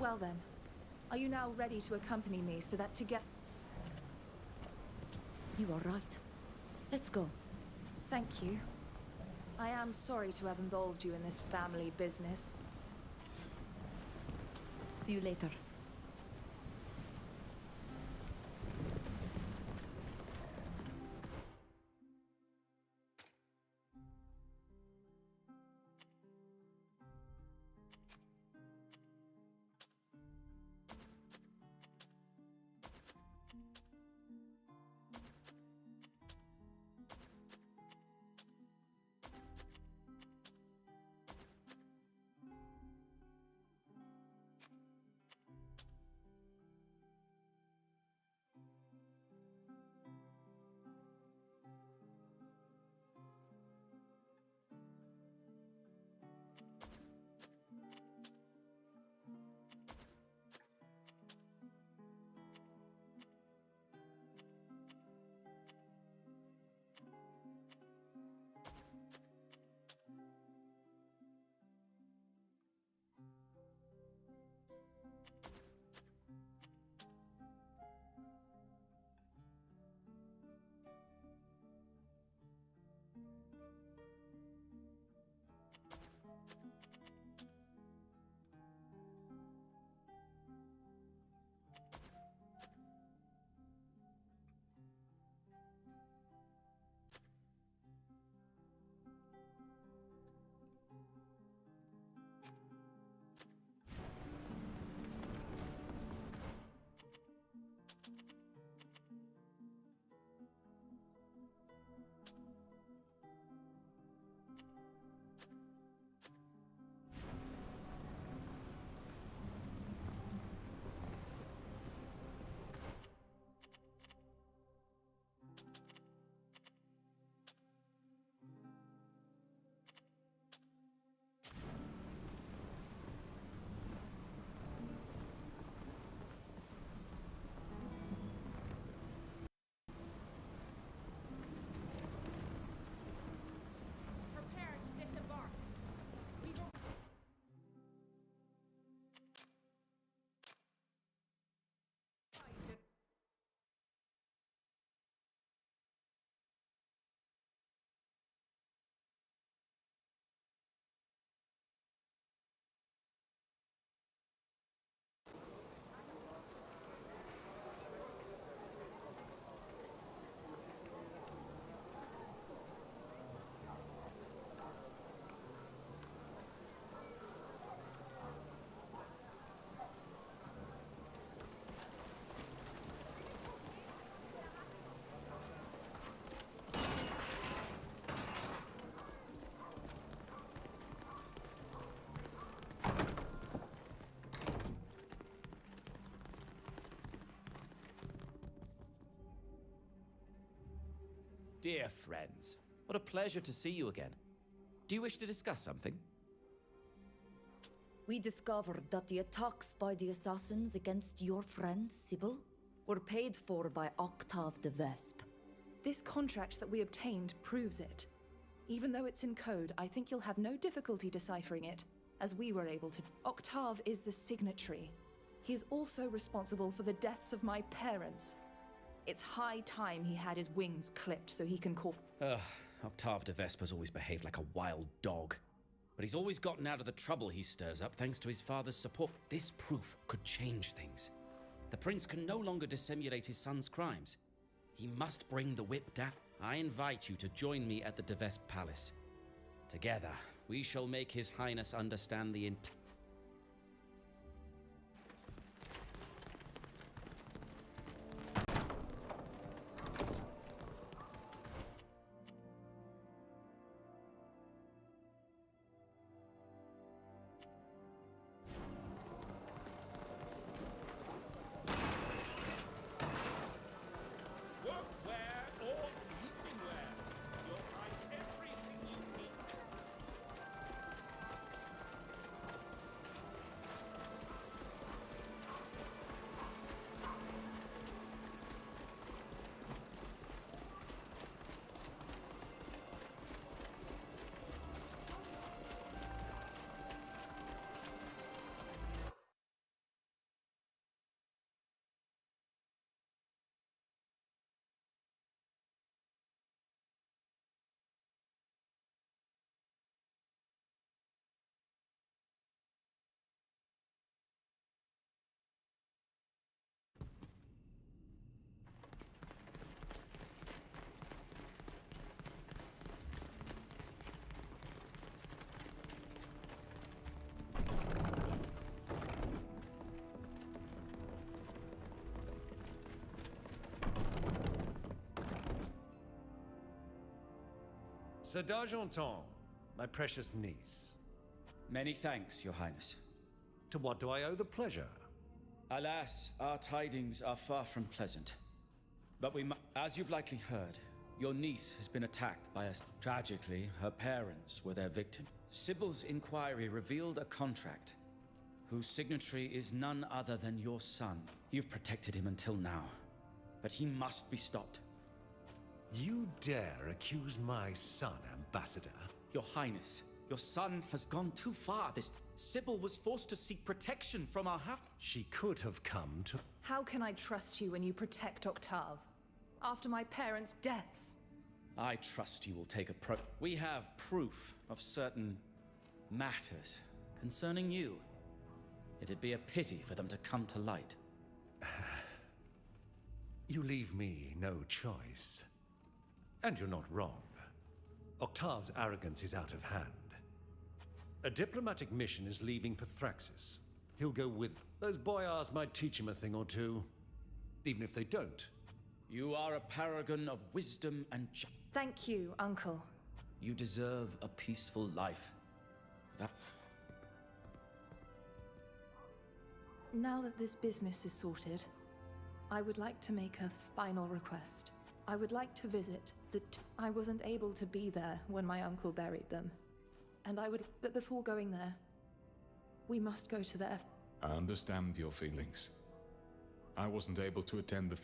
Well then, are you now ready to accompany me so that together... You are right. Let's go. Thank you. I am sorry to have involved you in this family business. See you later. Dear friends, what a pleasure to see you again. Do you wish to discuss something? We discovered that the attacks by the assassins against your friend, Sybil, were paid for by Octave de Vespe. This contract that we obtained proves it. Even though it's in code, I think you'll have no difficulty deciphering it, as we were able to. Octave is the signatory. He is also responsible for the deaths of my parents. It's high time he had his wings clipped so he can call. Octave de Vespa's always behaved like a wild dog. But he's always gotten out of the trouble he stirs up thanks to his father's support. This proof could change things. The prince can no longer dissimulate his son's crimes. He must bring the whip down. I invite you to join me at the de Vespe Palace. Together, we shall make His Highness understand the intent. Workwear or evening wear, you'll find everything you need. Sir d'Argenton, my precious niece. Many thanks, Your Highness. To what do I owe the pleasure? Alas, our tidings are far from pleasant. But as you've likely heard, your niece has been attacked by us. Tragically, her parents were their victim. Sybil's inquiry revealed a contract whose signatory is none other than your son. You've protected him until now, but he must be stopped. You dare accuse my son, Ambassador? Your Highness, your son has gone too far. Sybil was forced to seek protection from our house. She could have come to... How can I trust you when you protect Octave? After my parents' deaths? I trust you will take We have proof of certain matters concerning you. It'd be a pity for them to come to light. You leave me no choice. And you're not wrong. Octave's arrogance is out of hand. A diplomatic mission is leaving for Thraxis. He'll go with... Those boyars might teach him a thing or two. Even if they don't. You are a paragon of wisdom and Thank you, Uncle. You deserve a peaceful life. Now that this business is sorted, I would like to make a final request. I would like to visit I wasn't able to be there when my uncle buried them. And but before going there, we must go to their... I understand your feelings. I wasn't able to attend the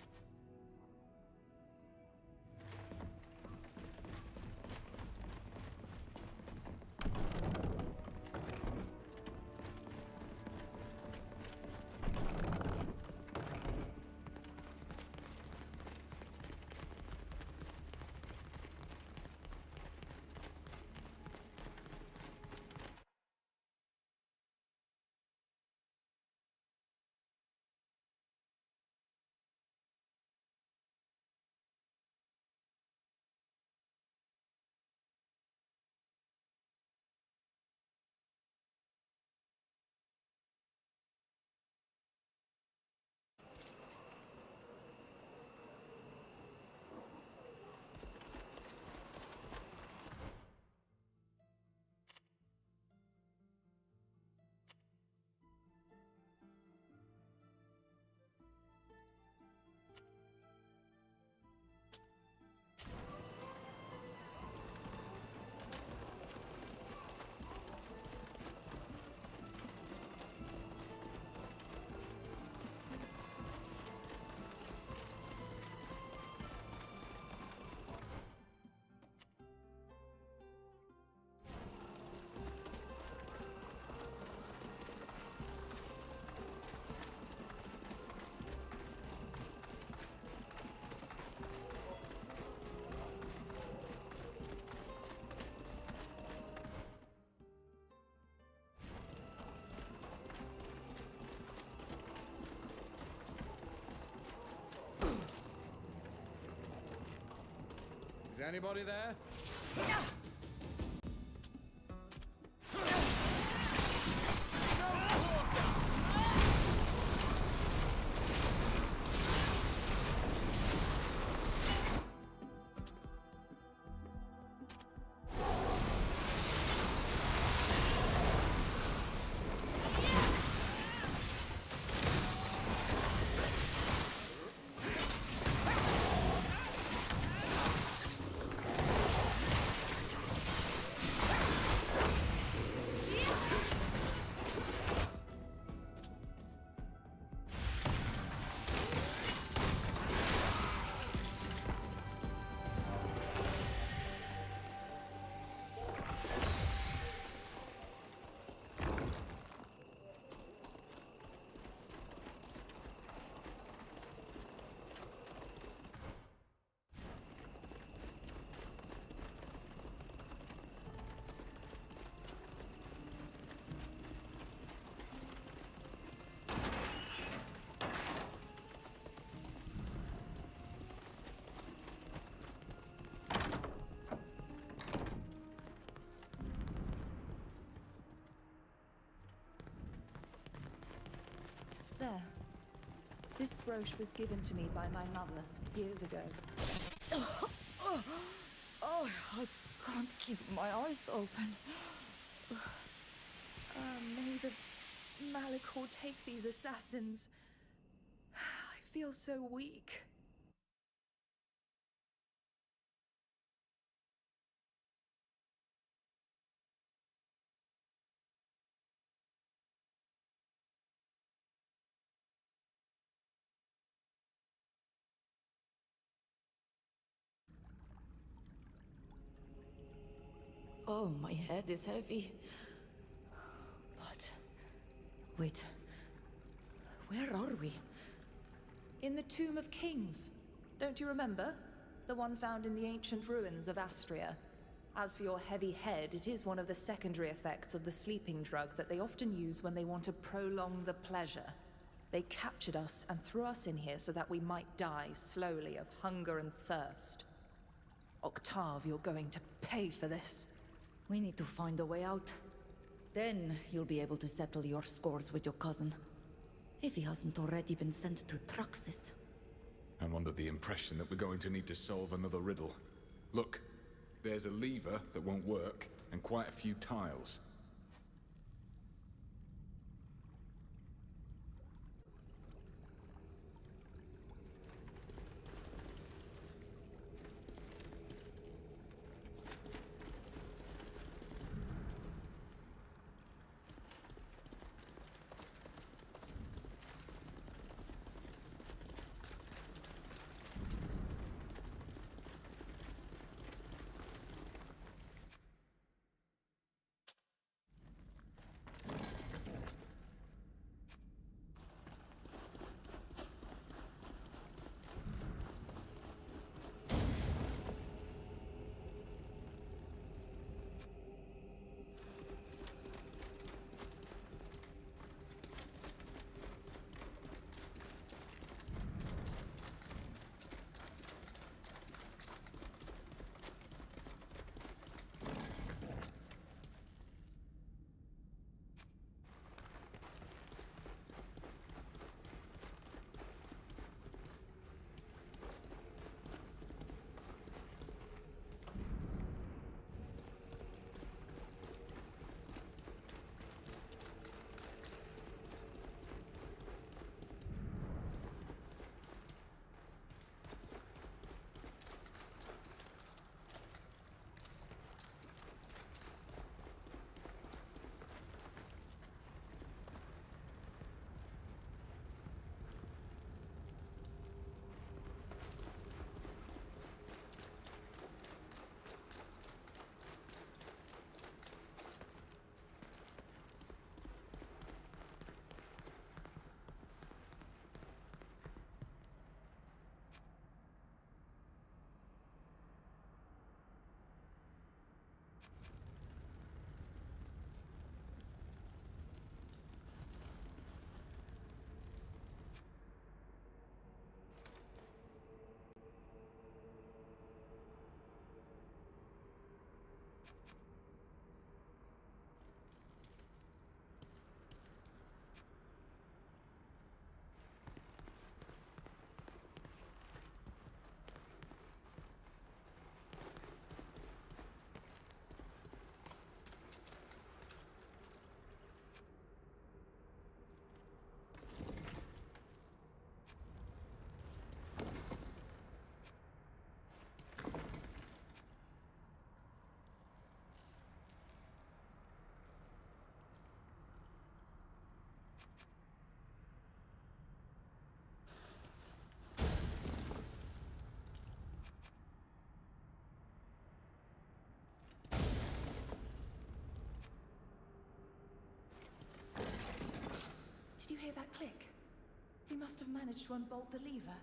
Anybody there? There. This brooch was given to me by my mother years ago. Oh, I can't keep my eyes open. May the Malachor take these assassins. I feel so weak. Oh, my head is heavy. But... wait. Where are we? In the Tomb of Kings. Don't you remember? The one found in the ancient ruins of Astria. As for your heavy head, it is one of the secondary effects of the sleeping drug that they often use when they want to prolong the pleasure. They captured us and threw us in here so that we might die slowly of hunger and thirst. Octave, you're going to pay for this. We need to find a way out. Then you'll be able to settle your scores with your cousin. If he hasn't already been sent to Truxis. I'm under the impression that we're going to need to solve another riddle. Look, there's a lever that won't work, and quite a few tiles. click. We must have managed to unbolt the lever.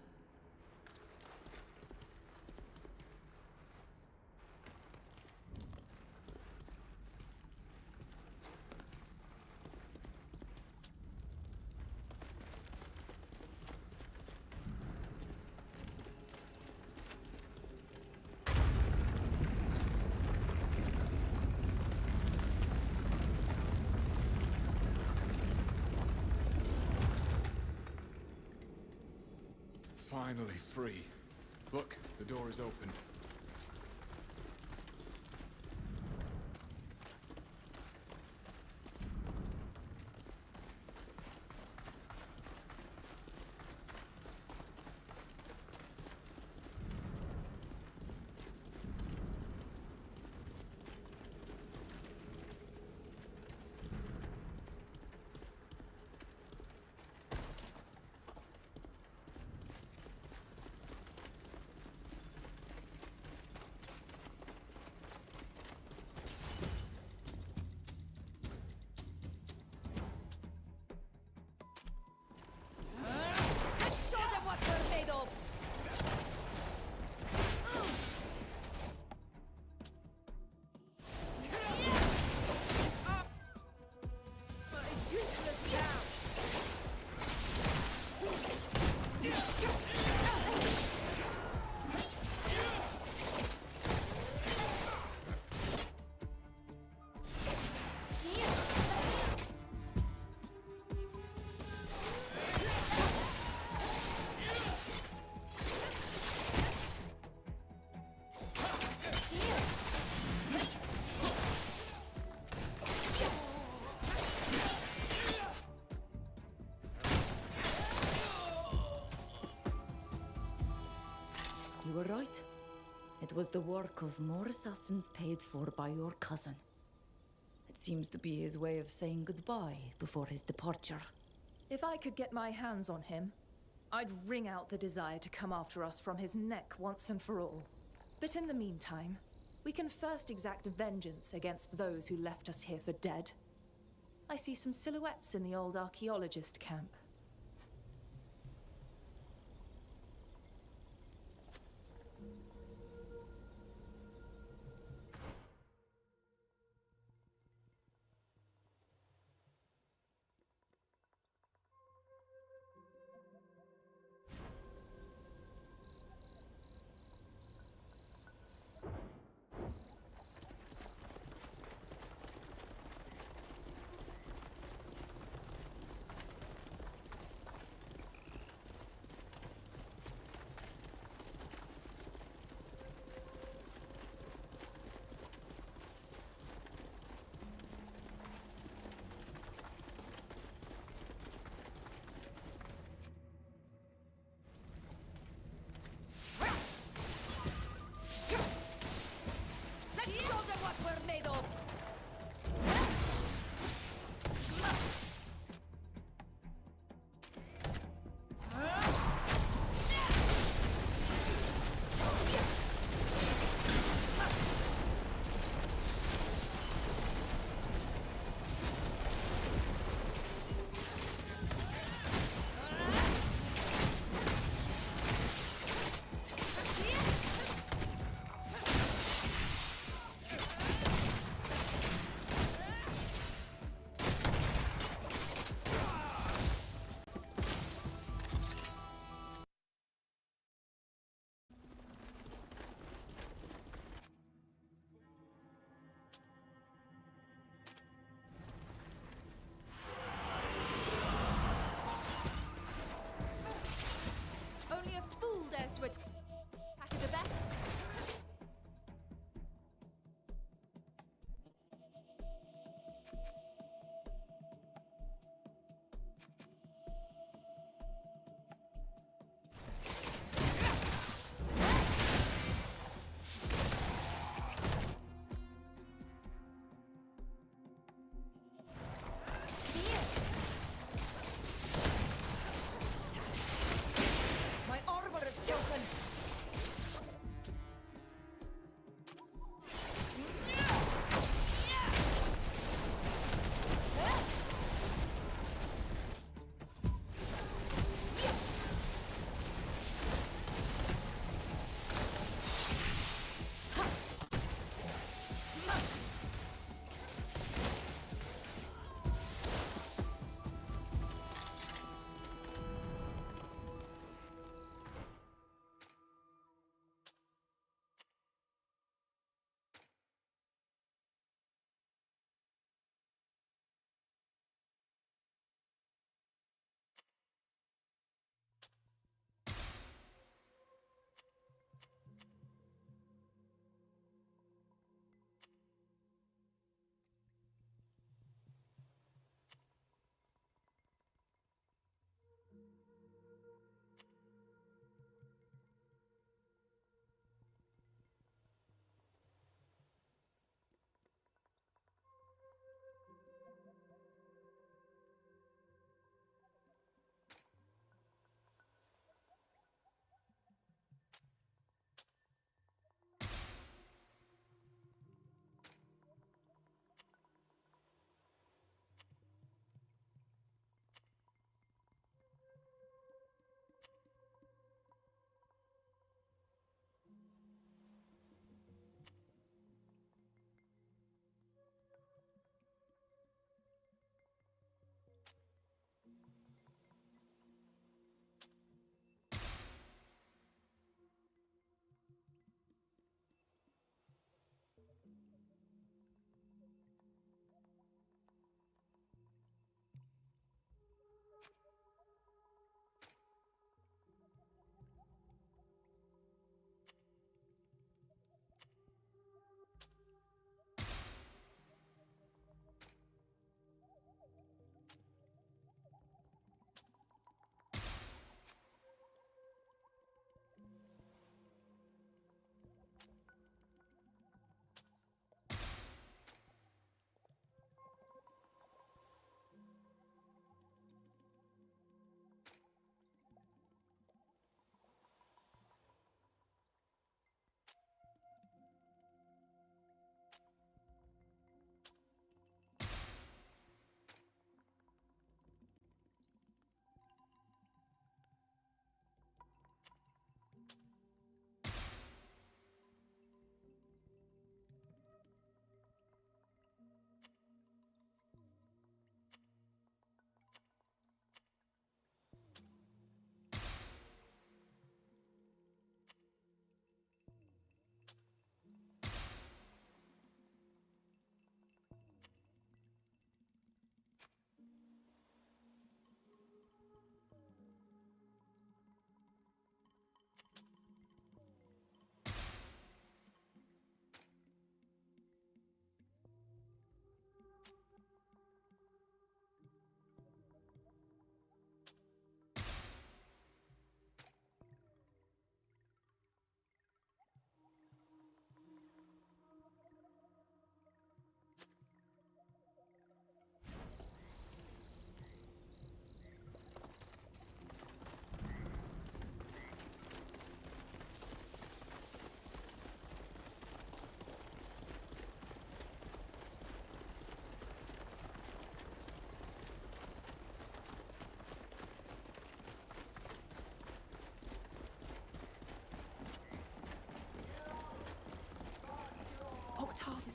Finally free. Look, the door is open. Let's show them what we're made of! But it's useless now. You were right. It was the work of more assassins paid for by your cousin. It seems to be his way of saying goodbye before his departure. If I could get my hands on him, I'd wring out the desire to come after us from his neck once and for all. But in the meantime, we can first exact vengeance against those who left us here for dead. I see some silhouettes in the old archaeologist camp.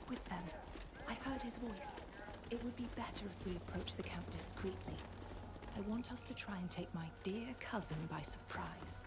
He's with them. I heard his voice. It would be better if we approach the camp discreetly. I want us to try and take my dear cousin by surprise.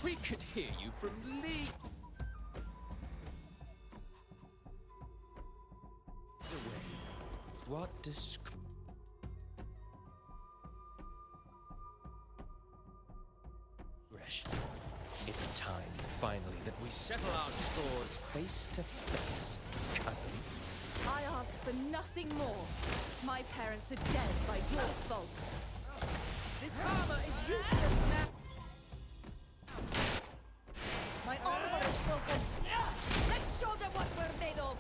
We could hear you from leagues away. What discretion. It's time, finally, that we settle our scores face to face, cousin. I ask for nothing more. My parents are dead by your fault. This armor is useless now. My armor is broken. Let's show them what we're made of.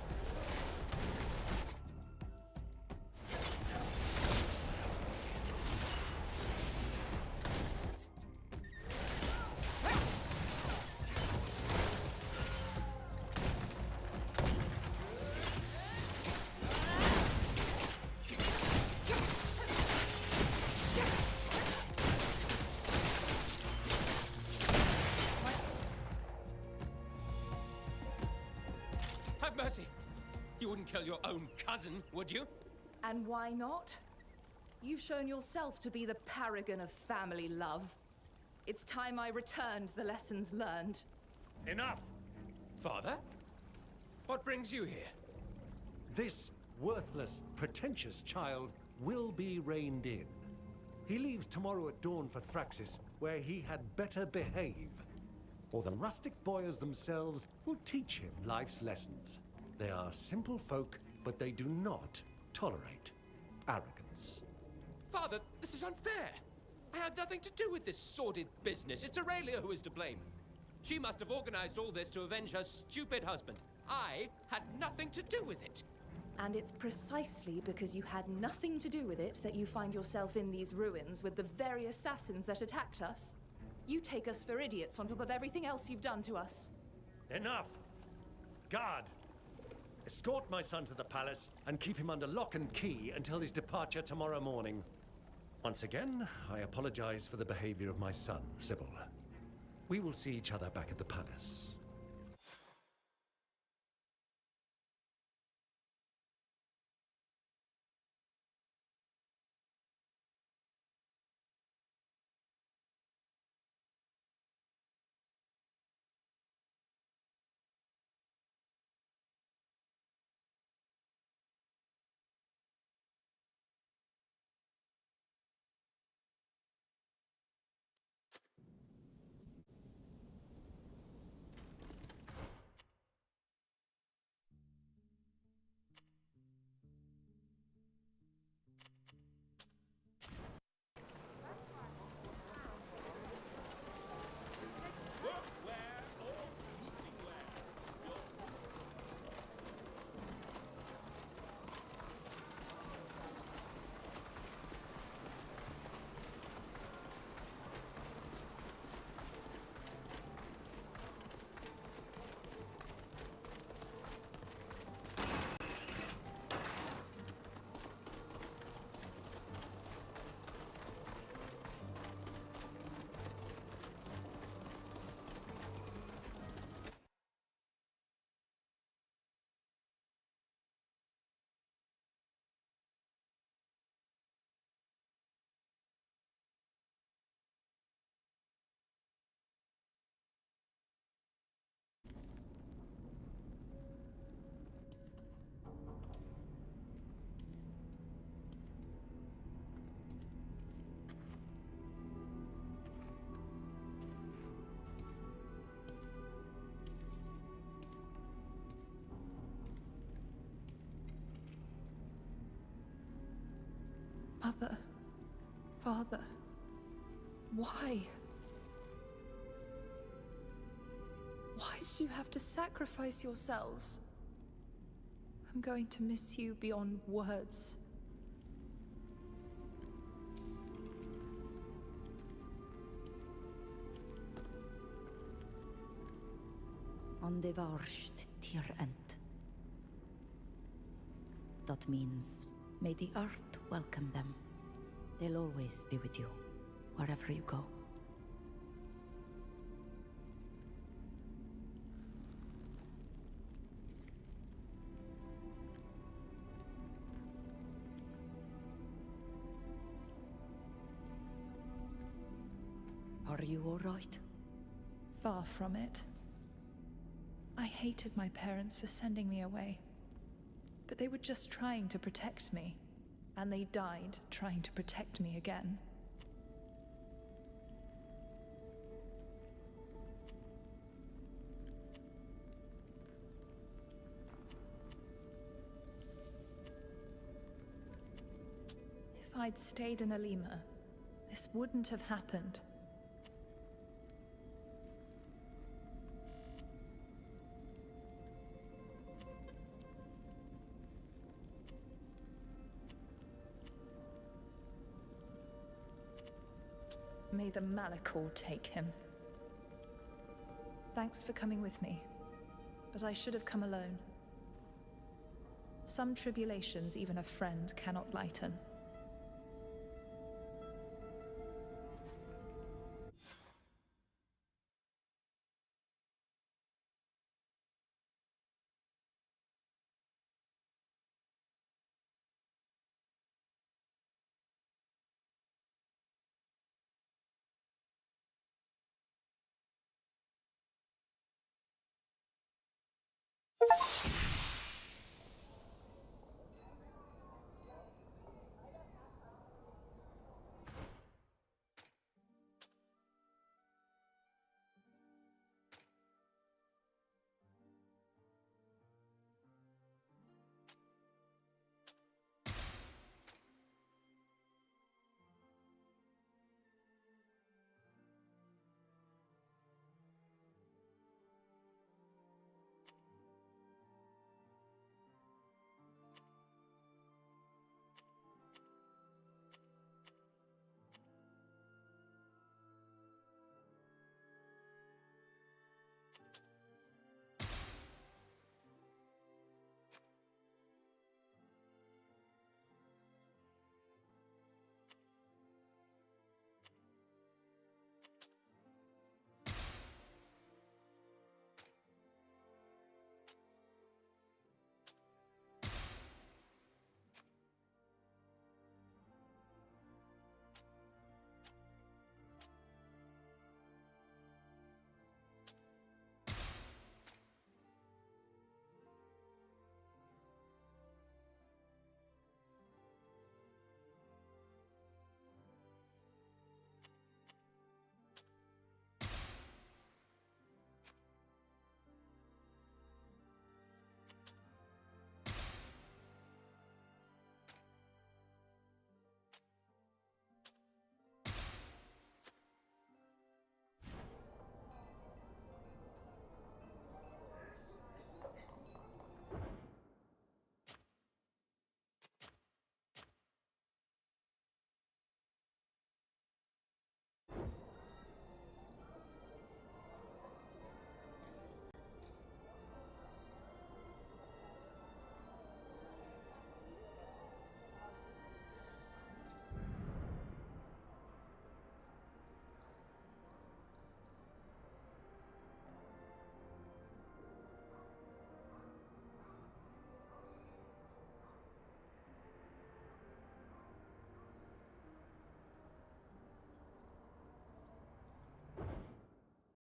Have mercy! You wouldn't kill your own cousin, would you? And why not? You've shown yourself to be the paragon of family love. It's time I returned the lessons learned. Enough! Father? What brings you here? This worthless, pretentious child will be reined in. He leaves tomorrow at dawn for Thraxis, where he had better behave. Or the rustic boyars themselves will teach him life's lessons. They are simple folk, but they do not tolerate arrogance. Father, this is unfair. I had nothing to do with this sordid business. It's Aurelia who is to blame. She must have organized all this to avenge her stupid husband. I had nothing to do with it. And it's precisely because you had nothing to do with it that you find yourself in these ruins with the very assassins that attacked us. You take us for idiots on top of everything else you've done to us. Enough! Guard! Escort my son to the palace and keep him under lock and key until his departure tomorrow morning. Once again, I apologize for the behavior of my son, Sybil. We will see each other back at the palace. Mother, Father, why? Why did you have to sacrifice yourselves? I'm going to miss you beyond words. On the varsht tir ent. That means, may the earth welcome them. They'll always be with you, wherever you go. Are you all right? Far from it. I hated my parents for sending me away. But they were just trying to protect me. And they died trying to protect me again. If I'd stayed in Alima, this wouldn't have happened. May the Malachor take him. Thanks for coming with me, but I should have come alone. Some tribulations even a friend cannot lighten.